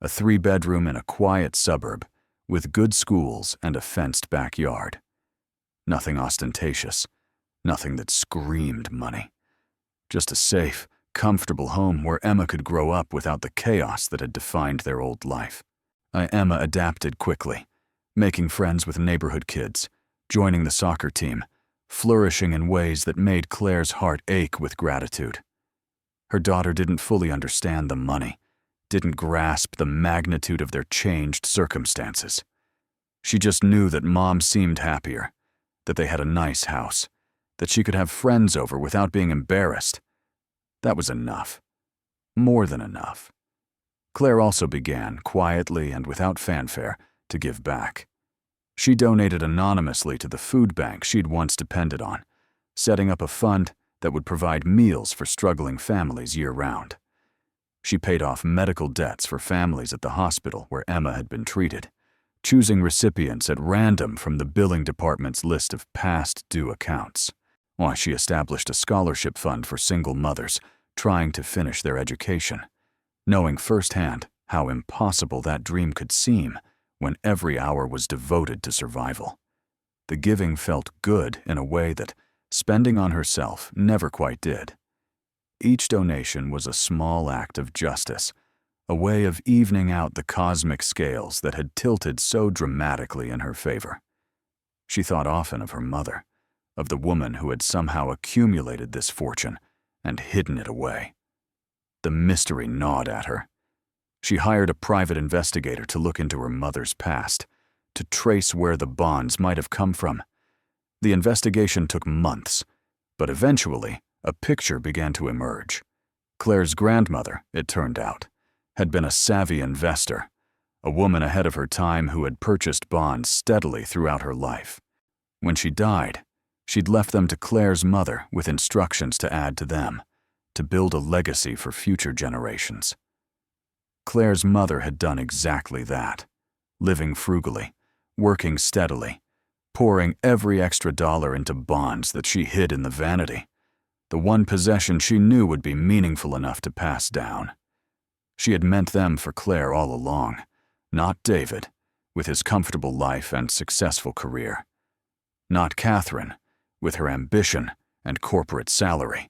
A 3-bedroom in a quiet suburb, with good schools and a fenced backyard. Nothing ostentatious, nothing that screamed money. Just a safe, comfortable home where Emma could grow up without the chaos that had defined their old life. Emma adapted quickly, making friends with neighborhood kids, joining the soccer team, flourishing in ways that made Claire's heart ache with gratitude. Her daughter didn't fully understand the money, didn't grasp the magnitude of their changed circumstances. She just knew that Mom seemed happier, that they had a nice house, that she could have friends over without being embarrassed. That was enough. More than enough. Claire also began, quietly and without fanfare, to give back. She donated anonymously to the food bank she'd once depended on, setting up a fund that would provide meals for struggling families year-round. She paid off medical debts for families at the hospital where Emma had been treated, choosing recipients at random from the billing department's list of past due accounts. While she established a scholarship fund for single mothers trying to finish their education, knowing firsthand how impossible that dream could seem when every hour was devoted to survival. The giving felt good in a way that spending on herself never quite did. Each donation was a small act of justice, a way of evening out the cosmic scales that had tilted so dramatically in her favor. She thought often of her mother, of the woman who had somehow accumulated this fortune and hidden it away. The mystery gnawed at her. She hired a private investigator to look into her mother's past, to trace where the bonds might have come from. The investigation took months, but eventually a picture began to emerge. Claire's grandmother, it turned out, had been a savvy investor, a woman ahead of her time who had purchased bonds steadily throughout her life. When she died, she'd left them to Claire's mother with instructions to add to them, to build a legacy for future generations. Claire's mother had done exactly that, living frugally, working steadily, pouring every extra dollar into bonds that she hid in the Vanity, the one possession she knew would be meaningful enough to pass down. She had meant them for Claire all along, not David, with his comfortable life and successful career. Not Catherine, with her ambition and corporate salary,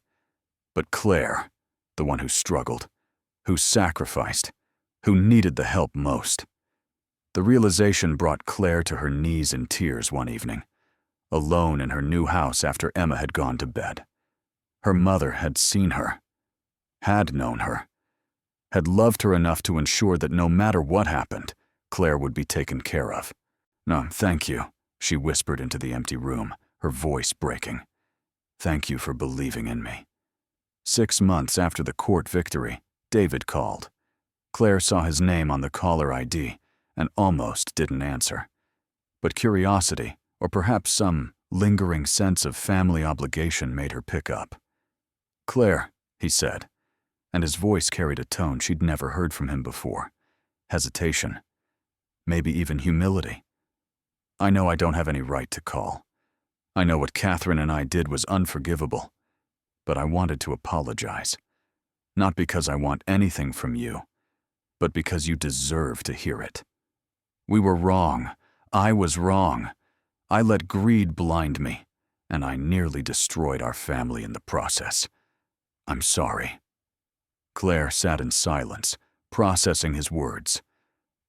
but Claire, the one who struggled, who sacrificed, who needed the help most. The realization brought Claire to her knees in tears one evening, alone in her new house after Emma had gone to bed. Her mother had seen her, had known her, had loved her enough to ensure that no matter what happened, Claire would be taken care of. "No, thank you," she whispered into the empty room, her voice breaking. "Thank you for believing in me." 6 months after the court victory, David called. Claire saw his name on the caller ID and almost didn't answer. But curiosity, or perhaps some lingering sense of family obligation, made her pick up. "Claire," he said, and his voice carried a tone she'd never heard from him before. Hesitation, maybe even humility. "I know I don't have any right to call. I know what Catherine and I did was unforgivable, but I wanted to apologize. Not because I want anything from you, but because you deserve to hear it. We were wrong. I was wrong. I let greed blind me, and I nearly destroyed our family in the process. I'm sorry." Claire sat in silence, processing his words.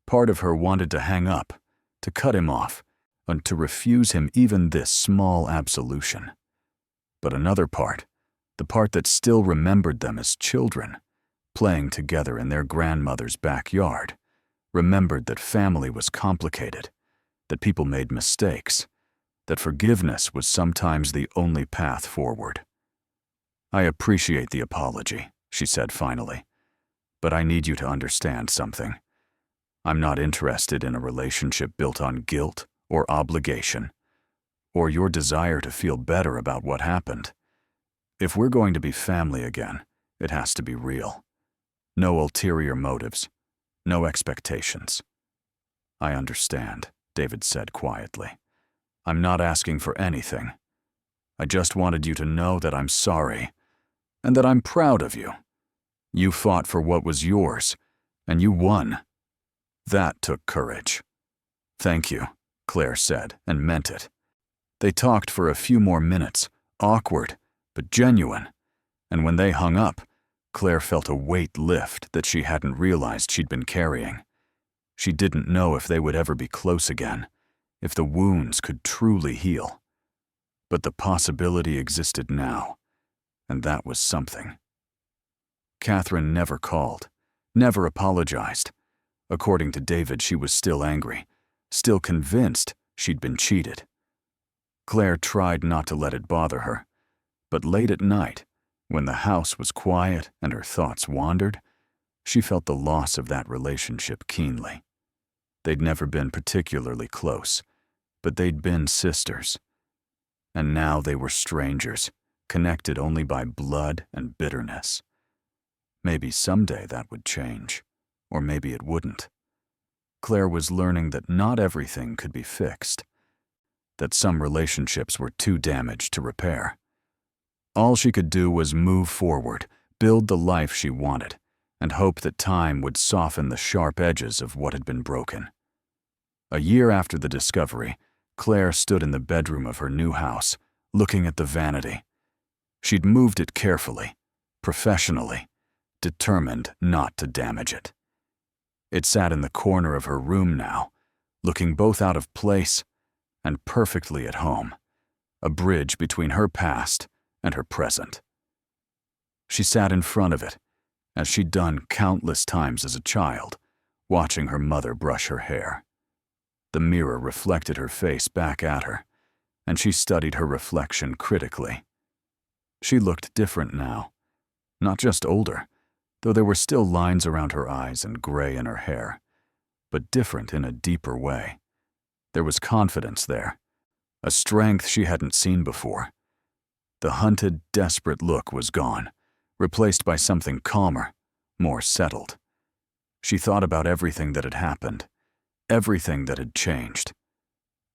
Part of her wanted to hang up, to cut him off, and to refuse him even this small absolution. But another part, the part that still remembered them as children, playing together in their grandmother's backyard, remembered that family was complicated, that people made mistakes, that forgiveness was sometimes the only path forward. "I appreciate the apology," she said finally, "but I need you to understand something. I'm not interested in a relationship built on guilt or obligation. or your desire to feel better about what happened. If we're going to be family again, it has to be real. No ulterior motives, no expectations. I understand, David said quietly. I'm not asking for anything. I just wanted you to know that I'm sorry, and that I'm proud of you. You fought for what was yours, and you won. That took courage. Thank you, Claire said, and meant it. They talked for a few more minutes, awkward, but genuine, and when they hung up, Claire felt a weight lift that she hadn't realized she'd been carrying. She didn't know if they would ever be close again, if the wounds could truly heal. But the possibility existed now, and that was something. Catherine never called, never apologized. According to David, she was still angry, still convinced she'd been cheated. Claire tried not to let it bother her, but late at night, when the house was quiet and her thoughts wandered, she felt the loss of that relationship keenly. They'd never been particularly close, but they'd been sisters. And now they were strangers, connected only by blood and bitterness. Maybe someday that would change, or maybe it wouldn't. Claire was learning that not everything could be fixed, that some relationships were too damaged to repair. All she could do was move forward, build the life she wanted, and hope that time would soften the sharp edges of what had been broken. A year after the discovery, Claire stood in the bedroom of her new house, looking at the vanity. She'd moved it carefully, professionally, determined not to damage it. It sat in the corner of her room now, looking both out of place and perfectly at home, a bridge between her past and her present. She sat in front of it, as she'd done countless times as a child, watching her mother brush her hair. The mirror reflected her face back at her, and she studied her reflection critically. She looked different now, not just older, though there were still lines around her eyes and gray in her hair, but different in a deeper way. There was confidence there, a strength she hadn't seen before. The hunted, desperate look was gone, replaced by something calmer, more settled. She thought about everything that had happened, everything that had changed.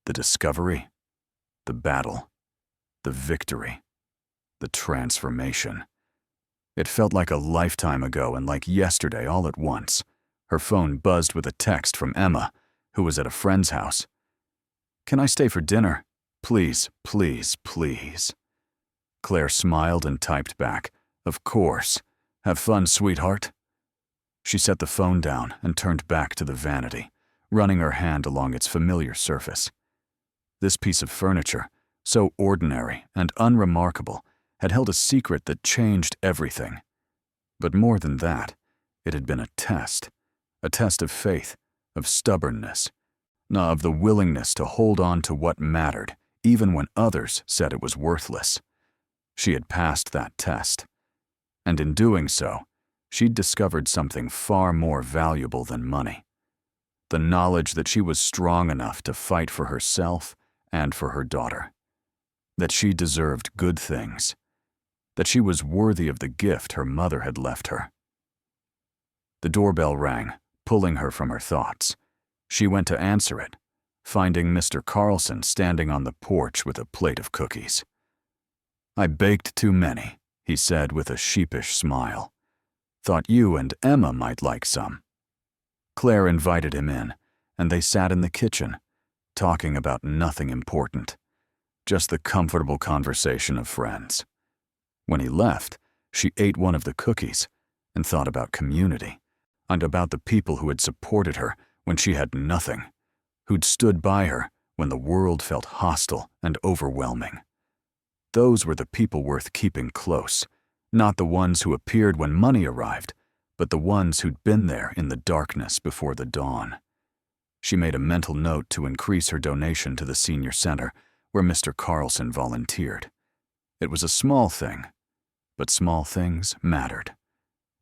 The discovery, the battle, the victory, the transformation. It felt like a lifetime ago and like yesterday all at once. Her phone buzzed with a text from Emma, who was at a friend's house. "Can I stay for dinner? Please, please, please." Claire smiled and typed back, "Of course. Have fun, sweetheart." She set the phone down and turned back to the vanity, running her hand along its familiar surface. This piece of furniture, so ordinary and unremarkable, had held a secret that changed everything. But more than that, it had been a test of faith, of stubbornness, of the willingness to hold on to what mattered, even when others said it was worthless. She had passed that test, and in doing so, she'd discovered something far more valuable than money. The knowledge that she was strong enough to fight for herself and for her daughter, that she deserved good things, that she was worthy of the gift her mother had left her. The doorbell rang, pulling her from her thoughts. She went to answer it, finding Mr. Carlson standing on the porch with a plate of cookies. "I baked too many," he said with a sheepish smile. "Thought you and Emma might like some." Claire invited him in, and they sat in the kitchen, talking about nothing important, just the comfortable conversation of friends. When he left, she ate one of the cookies and thought about community, and about the people who had supported her when she had nothing, who'd stood by her when the world felt hostile and overwhelming. Those were the people worth keeping close, not the ones who appeared when money arrived, but the ones who'd been there in the darkness before the dawn. She made a mental note to increase her donation to the senior center, where Mr. Carlson volunteered. It was a small thing, but small things mattered.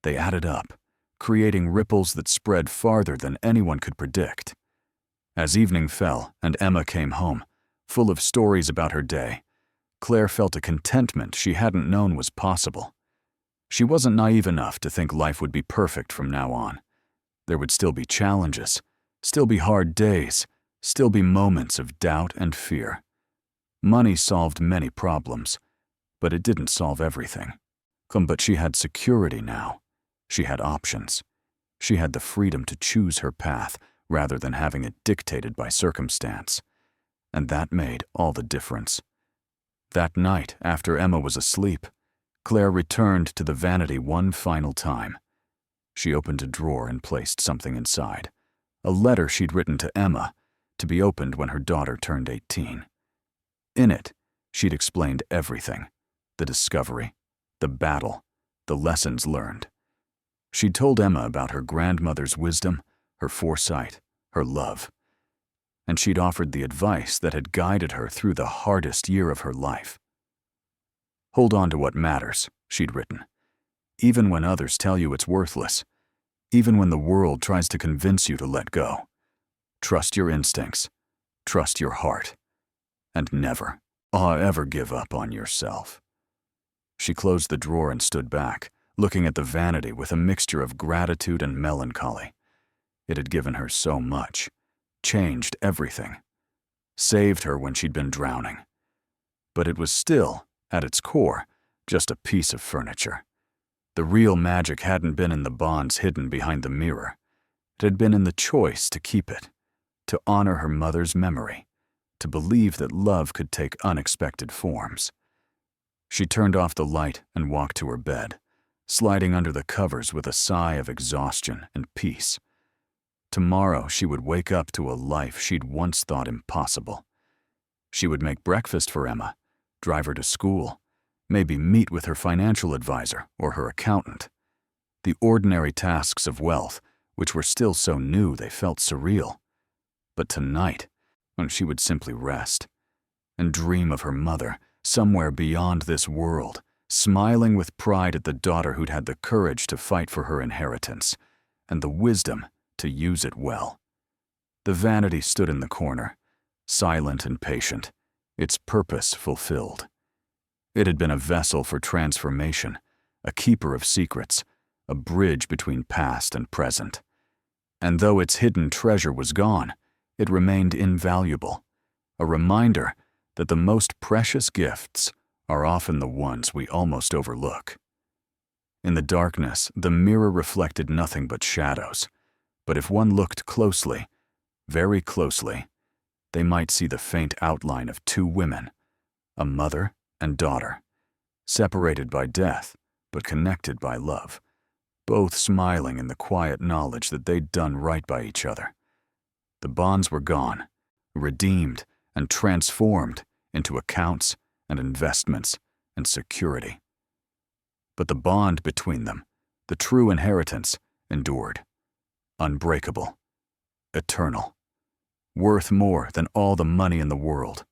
They added up, creating ripples that spread farther than anyone could predict. As evening fell and Emma came home, full of stories about her day, Claire felt a contentment she hadn't known was possible. She wasn't naive enough to think life would be perfect from now on. There would still be challenges, still be hard days, still be moments of doubt and fear. Money solved many problems, but it didn't solve everything. But she had security now. She had options. She had the freedom to choose her path rather than having it dictated by circumstance. And that made all the difference. That night, after Emma was asleep, Claire returned to the Vanity one final time. She opened a drawer and placed something inside. A letter she'd written to Emma, to be opened when her daughter turned 18. In it, she'd explained everything: the discovery, the battle, the lessons learned. She'd told Emma about her grandmother's wisdom, her foresight, her love. And she'd offered the advice that had guided her through the hardest year of her life. Hold on to what matters, she'd written. Even when others tell you it's worthless. Even when the world tries to convince you to let go. Trust your instincts. Trust your heart. And never, ever give up on yourself. She closed the drawer and stood back, looking at the Vanity with a mixture of gratitude and melancholy. It had given her so much, changed everything, saved her when she'd been drowning. But it was still, at its core, just a piece of furniture. The real magic hadn't been in the bonds hidden behind the mirror. It had been in the choice to keep it, to honor her mother's memory, to believe that love could take unexpected forms. She turned off the light and walked to her bed, sliding under the covers with a sigh of exhaustion and peace. Tomorrow she would wake up to a life she'd once thought impossible. She would make breakfast for Emma, drive her to school, maybe meet with her financial advisor or her accountant. The ordinary tasks of wealth, which were still so new they felt surreal. But tonight, when she would simply rest and dream of her mother somewhere beyond this world, smiling with pride at the daughter who'd had the courage to fight for her inheritance and the wisdom to use it well. The Vanity stood in the corner, silent and patient, its purpose fulfilled. It had been a vessel for transformation, a keeper of secrets, a bridge between past and present. And though its hidden treasure was gone, it remained invaluable, a reminder that the most precious gifts are often the ones we almost overlook. In the darkness, the mirror reflected nothing but shadows, but if one looked closely, very closely, they might see the faint outline of two women, a mother and daughter, separated by death, but connected by love, both smiling in the quiet knowledge that they'd done right by each other. The bonds were gone, redeemed and transformed into accounts and investments and security. But the bond between them, the true inheritance, endured, unbreakable, eternal, worth more than all the money in the world.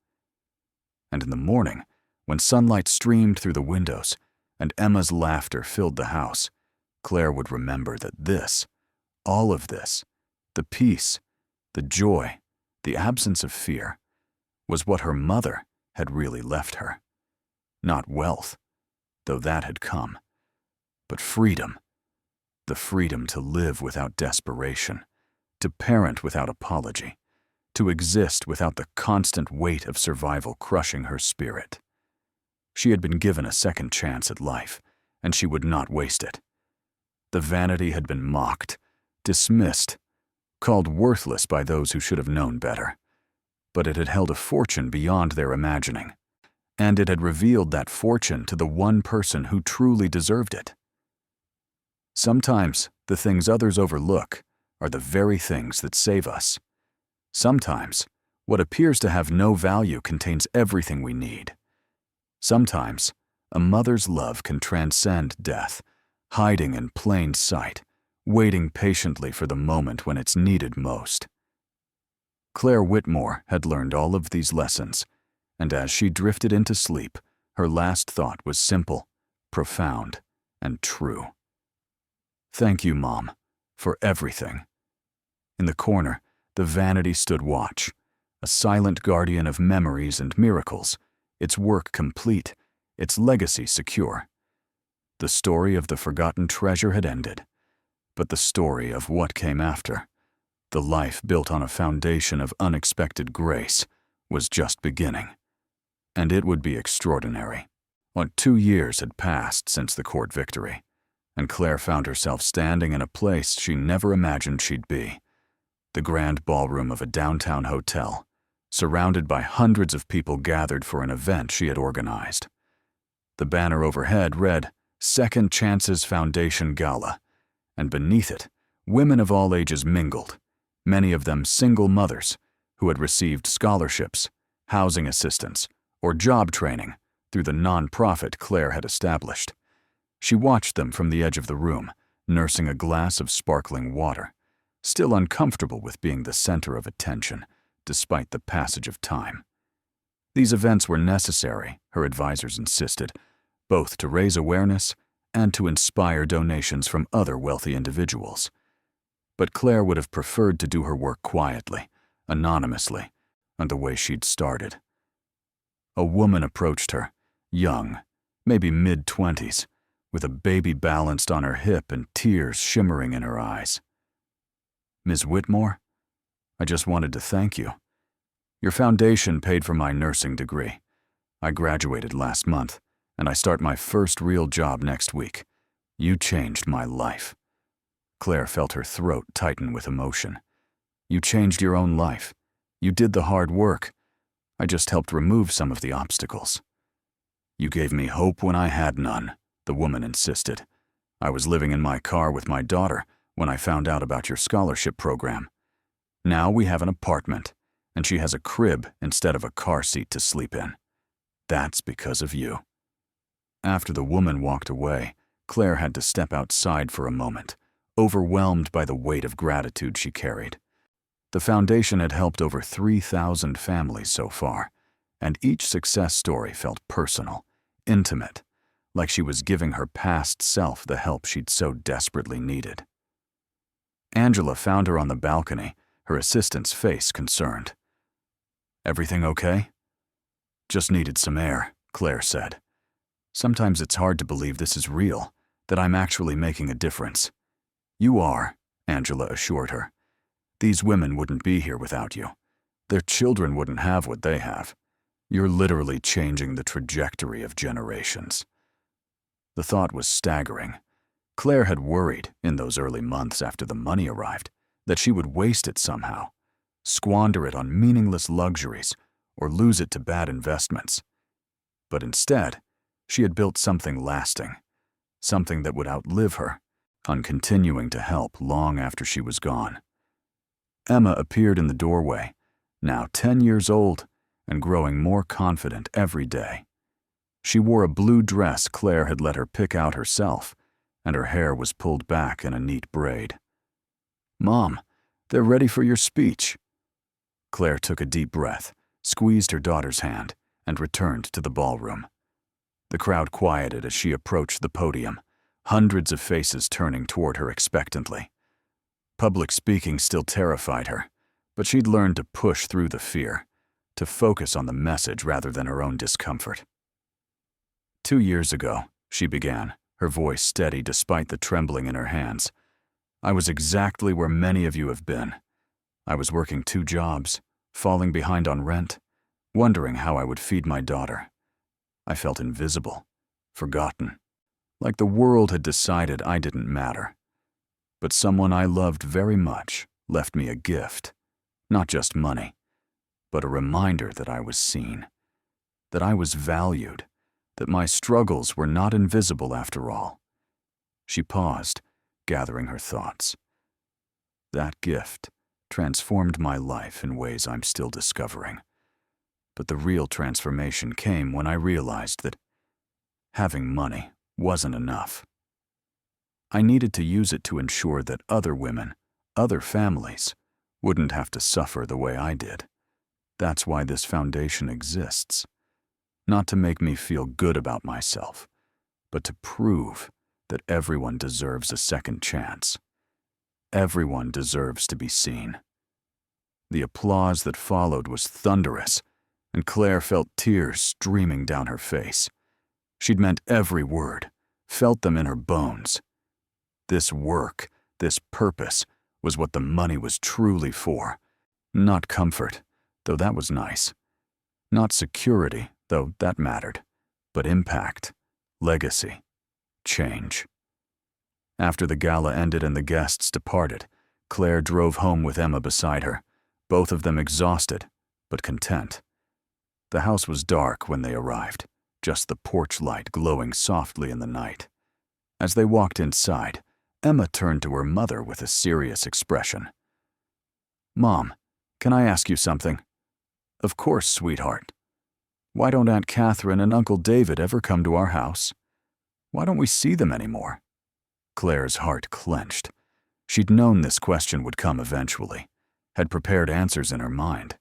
And in the morning, when sunlight streamed through the windows and Emma's laughter filled the house, Claire would remember that this, all of this, the peace, the joy, the absence of fear, was what her mother had really left her. Not wealth, though that had come, but freedom. The freedom to live without desperation, to parent without apology, to exist without the constant weight of survival crushing her spirit. She had been given a second chance at life, and she would not waste it. The Vanity had been mocked, dismissed, called worthless by those who should have known better. But it had held a fortune beyond their imagining, and it had revealed that fortune to the one person who truly deserved it. Sometimes the things others overlook are the very things that save us. Sometimes what appears to have no value contains everything we need. Sometimes a mother's love can transcend death, hiding in plain sight, waiting patiently for the moment when it's needed most. Claire Whitmore had learned all of these lessons, and as she drifted into sleep, her last thought was simple, profound, and true. Thank you, Mom, for everything. In the corner, the Vanity stood watch, a silent guardian of memories and miracles, its work complete, its legacy secure. The story of the forgotten treasure had ended, but the story of what came after, the life built on a foundation of unexpected grace, was just beginning. And it would be extraordinary. 2 years had passed since the court victory, and Claire found herself standing in a place she never imagined she'd be, the grand ballroom of a downtown hotel, surrounded by hundreds of people gathered for an event she had organized. The banner overhead read, "Second Chances Foundation Gala," and beneath it, women of all ages mingled, many of them single mothers who had received scholarships, housing assistance, or job training through the non-profit Claire had established. She watched them from the edge of the room, nursing a glass of sparkling water, still uncomfortable with being the center of attention, despite the passage of time. These events were necessary, her advisors insisted, both to raise awareness and to inspire donations from other wealthy individuals. But Claire would have preferred to do her work quietly, anonymously, and the way she'd started. A woman approached her, young, maybe mid-20s, with a baby balanced on her hip and tears shimmering in her eyes. "Ms. Whitmore, I just wanted to thank you. Your foundation paid for my nursing degree. I graduated last month, and I start my first real job next week. You changed my life." Claire felt her throat tighten with emotion. "You changed your own life. You did the hard work. I just helped remove some of the obstacles." "You gave me hope when I had none," the woman insisted. "I was living in my car with my daughter when I found out about your scholarship program. Now we have an apartment, and she has a crib instead of a car seat to sleep in. That's because of you." After the woman walked away, Claire had to step outside for a moment, overwhelmed by the weight of gratitude she carried. The foundation had helped over 3,000 families so far, and each success story felt personal, intimate, like she was giving her past self the help she'd so desperately needed. Angela found her on the balcony, her assistant's face concerned. "Everything okay?" "Just needed some air," Claire said. "Sometimes it's hard to believe this is real, that I'm actually making a difference." "You are," Angela assured her. "These women wouldn't be here without you. Their children wouldn't have what they have. You're literally changing the trajectory of generations." The thought was staggering. Claire had worried, in those early months after the money arrived, that she would waste it somehow, squander it on meaningless luxuries, or lose it to bad investments. But instead, she had built something lasting, something that would outlive her, on continuing to help long after she was gone. Emma appeared in the doorway, now 10 years old and growing more confident every day. She wore a blue dress Claire had let her pick out herself, and her hair was pulled back in a neat braid. "Mom, they're ready for your speech." Claire took a deep breath, squeezed her daughter's hand, and returned to the ballroom. The crowd quieted as she approached the podium, hundreds of faces turning toward her expectantly. Public speaking still terrified her, but she'd learned to push through the fear, to focus on the message rather than her own discomfort. 2 years ago, she began, her voice steady despite the trembling in her hands. "I was exactly where many of you have been. I was working 2 jobs, falling behind on rent, wondering how I would feed my daughter. I felt invisible, forgotten, like the world had decided I didn't matter. But someone I loved very much left me a gift, not just money, but a reminder that I was seen, that I was valued, that my struggles were not invisible after all." She paused, gathering her thoughts. "That gift transformed my life in ways I'm still discovering. But the real transformation came when I realized that having money wasn't enough. I needed to use it to ensure that other women, other families, wouldn't have to suffer the way I did. That's why this foundation exists. Not to make me feel good about myself, but to prove that everyone deserves a second chance. Everyone deserves to be seen." The applause that followed was thunderous, and Claire felt tears streaming down her face. She'd meant every word, felt them in her bones. This work, this purpose, was what the money was truly for. Not comfort, though that was nice. Not security, though that mattered. But impact, legacy, change. After the gala ended and the guests departed, Claire drove home with Emma beside her, both of them exhausted, but content. The house was dark when they arrived, just the porch light glowing softly in the night. As they walked inside, Emma turned to her mother with a serious expression. "Mom, can I ask you something?" "Of course, sweetheart." "Why don't Aunt Catherine and Uncle David ever come to our house? Why don't we see them anymore?" Claire's heart clenched. She'd known this question would come eventually, had prepared answers in her mind,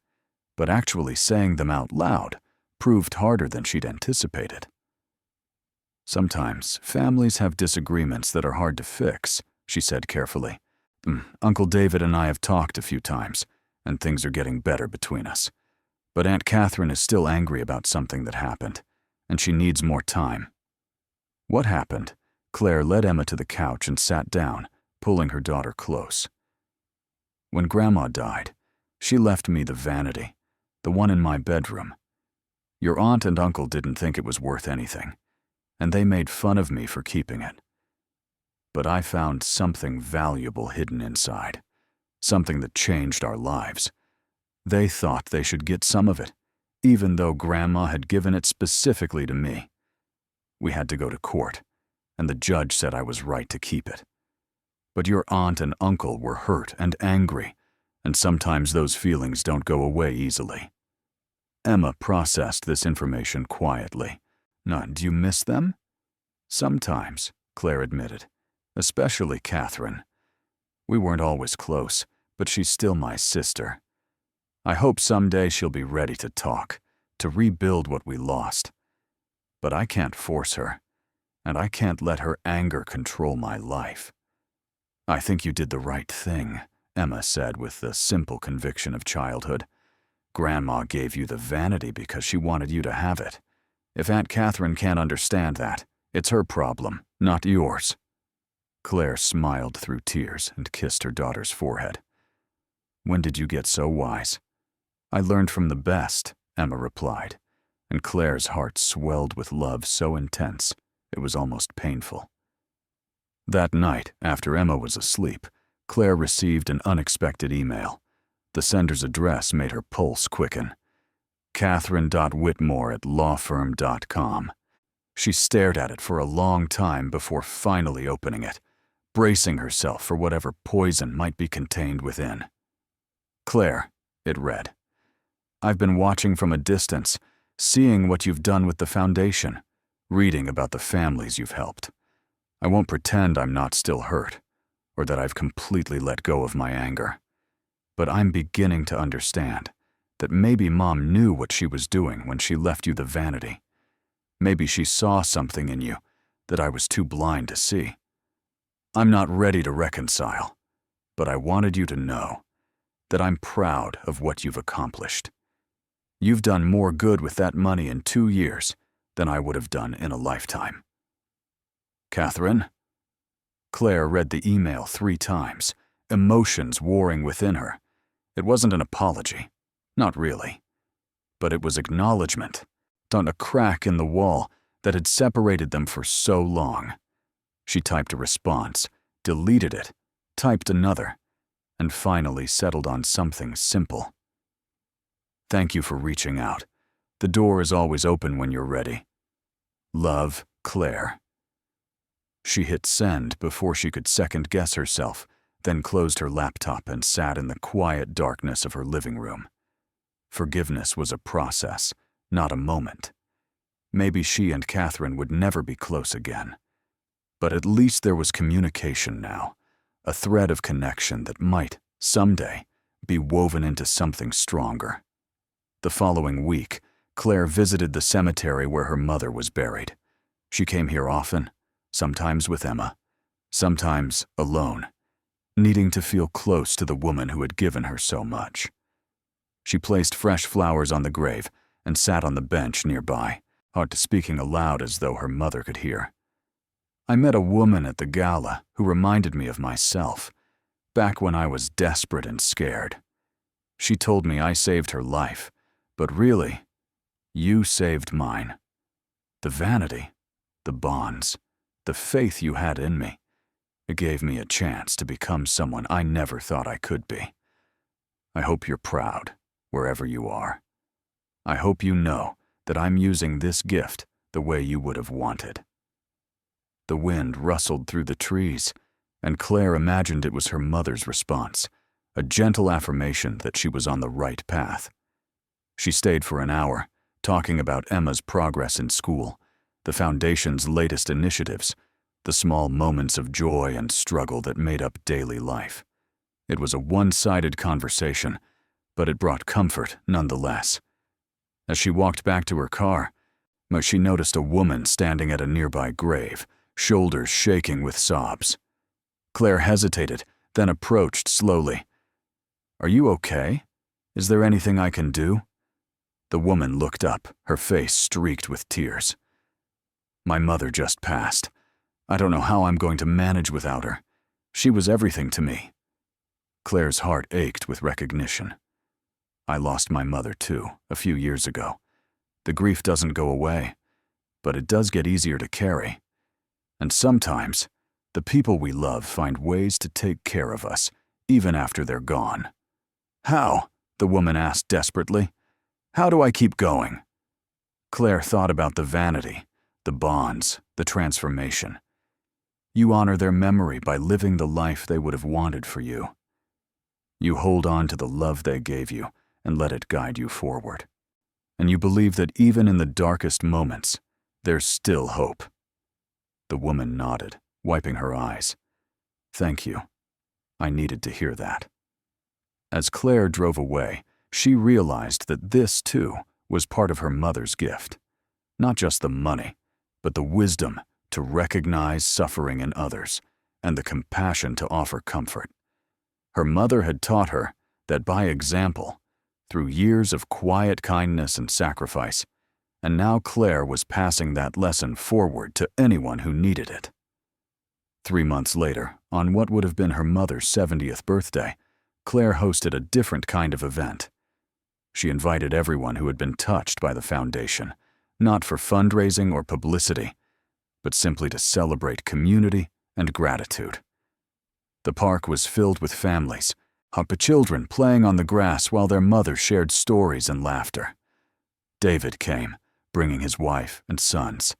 but actually saying them out loud proved harder than she'd anticipated. "Sometimes families have disagreements that are hard to fix," she said carefully. "Uncle David and I have talked a few times, and things are getting better between us. But Aunt Catherine is still angry about something that happened, and she needs more time." "What happened?" Claire led Emma to the couch and sat down, pulling her daughter close. "When Grandma died, she left me the Vanity, the one in my bedroom. Your aunt and uncle didn't think it was worth anything, and they made fun of me for keeping it. But I found something valuable hidden inside, something that changed our lives. They thought they should get some of it, even though Grandma had given it specifically to me. We had to go to court, and the judge said I was right to keep it. But your aunt and uncle were hurt and angry, and sometimes those feelings don't go away easily." Emma processed this information quietly. "Do you miss them?" "Sometimes," Claire admitted, "especially Catherine. We weren't always close, but she's still my sister. I hope someday she'll be ready to talk, to rebuild what we lost. But I can't force her, and I can't let her anger control my life." "I think you did the right thing," Emma said with the simple conviction of childhood. "Grandma gave you the Vanity because she wanted you to have it. If Aunt Catherine can't understand that, it's her problem, not yours." Claire smiled through tears and kissed her daughter's forehead. "When did you get so wise?" "I learned from the best," Emma replied, and Claire's heart swelled with love so intense it was almost painful. That night, after Emma was asleep, Claire received an unexpected email. The sender's address made her pulse quicken. Catherine.Whitmore@lawfirm.com. She stared at it for a long time before finally opening it, bracing herself for whatever poison might be contained within. "Claire," it read, "I've been watching from a distance, seeing what you've done with the foundation, reading about the families you've helped. I won't pretend I'm not still hurt, or that I've completely let go of my anger. But I'm beginning to understand that maybe Mom knew what she was doing when she left you the Vanity. Maybe she saw something in you that I was too blind to see. I'm not ready to reconcile, but I wanted you to know that I'm proud of what you've accomplished. You've done more good with that money in 2 years than I would have done in a lifetime. Catherine." Claire read the email 3 times, emotions warring within her. It wasn't an apology, not really, but it was acknowledgement on a crack in the wall that had separated them for so long. She typed a response, deleted it, typed another, and finally settled on something simple. "Thank you for reaching out. The door is always open when you're ready. Love, Claire." She hit send before she could second-guess herself, then closed her laptop and sat in the quiet darkness of her living room. Forgiveness was a process, not a moment. Maybe she and Catherine would never be close again. But at least there was communication now, a thread of connection that might, someday, be woven into something stronger. The following week, Claire visited the cemetery where her mother was buried. She came here often, sometimes with Emma, sometimes alone, needing to feel close to the woman who had given her so much. She placed fresh flowers on the grave and sat on the bench nearby, hard to speaking aloud as though her mother could hear. I met a woman at the gala who reminded me of myself, back when I was desperate and scared. She told me I saved her life, but really, you saved mine. The vanity, the bonds, the faith you had in me, it gave me a chance to become someone I never thought I could be. I hope you're proud, wherever you are. I hope you know that I'm using this gift the way you would have wanted. The wind rustled through the trees, and Claire imagined it was her mother's response, a gentle affirmation that she was on the right path. She stayed for an hour, talking about Emma's progress in school, the Foundation's latest initiatives, the small moments of joy and struggle that made up daily life. It was a one-sided conversation, but it brought comfort nonetheless. As she walked back to her car, she noticed a woman standing at a nearby grave, shoulders shaking with sobs. Claire hesitated, then approached slowly. "Are you okay? Is there anything I can do?" The woman looked up, her face streaked with tears. "My mother just passed. I don't know how I'm going to manage without her. She was everything to me." Claire's heart ached with recognition. "I lost my mother too, a few years ago. The grief doesn't go away, but it does get easier to carry. And sometimes, the people we love find ways to take care of us, even after they're gone." "How?" the woman asked desperately. "How do I keep going?" Claire thought about the vanity, the bonds, the transformation. You honor their memory by living the life they would have wanted for you. You hold on to the love they gave you and let it guide you forward. And you believe that even in the darkest moments, there's still hope. The woman nodded, wiping her eyes. "Thank you. I needed to hear that." As Claire drove away, she realized that this, too, was part of her mother's gift. Not just the money, but the wisdom to recognize suffering in others and the compassion to offer comfort. Her mother had taught her that by example, through years of quiet kindness and sacrifice, and now Claire was passing that lesson forward to anyone who needed it. 3 months later, on what would have been her mother's 70th birthday, Claire hosted a different kind of event. She invited everyone who had been touched by the Foundation, not for fundraising or publicity, but simply to celebrate community and gratitude. The park was filled with families, children playing on the grass while their mother shared stories and laughter. David came, bringing his wife and sons.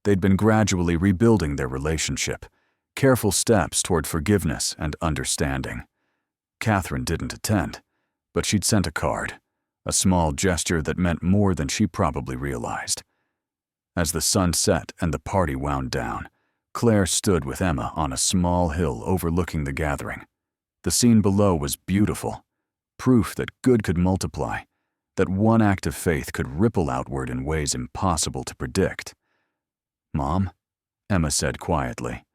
They'd been gradually rebuilding their relationship, careful steps toward forgiveness and understanding. Catherine didn't attend, but she'd sent a card, a small gesture that meant more than she probably realized. As the sun set and the party wound down, Claire stood with Emma on a small hill overlooking the gathering. The scene below was beautiful, proof that good could multiply, that one act of faith could ripple outward in ways impossible to predict. "Mom," Emma said quietly,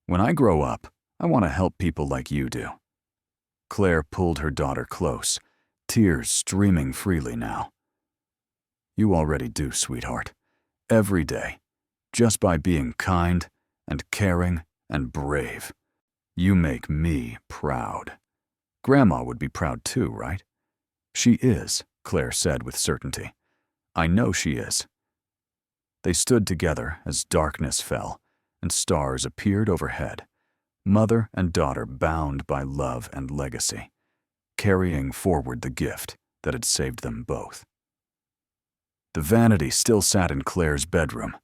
"when I grow up, I want to help people like you do." Claire pulled her daughter close, tears streaming freely now. "You already do, sweetheart. Every day, just by being kind and caring and brave. You make me proud. Grandma would be proud too, right?" "She is," Claire said with certainty. "I know she is." They stood together as darkness fell and stars appeared overhead, mother and daughter bound by love and legacy, carrying forward the gift that had saved them both. The vanity still sat in Claire's bedroom,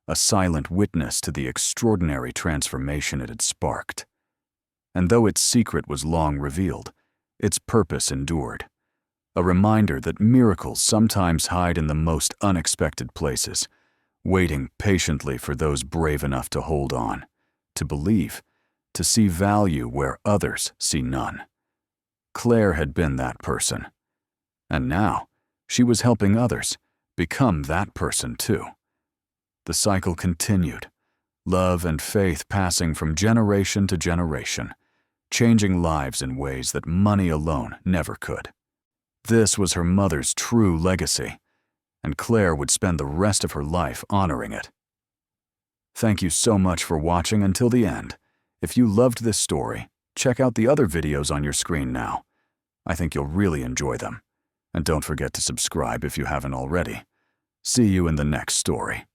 a silent witness to the extraordinary transformation it had sparked. And though its secret was long revealed, its purpose endured, a reminder that miracles sometimes hide in the most unexpected places, waiting patiently for those brave enough to hold on, to believe, to see value where others see none. Claire had been that person, and now she was helping others become that person too. The cycle continued, love and faith passing from generation to generation, changing lives in ways that money alone never could. This was her mother's true legacy, and Claire would spend the rest of her life honoring it. Thank you so much for watching until the end. If you loved this story, check out the other videos on your screen now. I think you'll really enjoy them. And don't forget to subscribe if you haven't already. See you in the next story.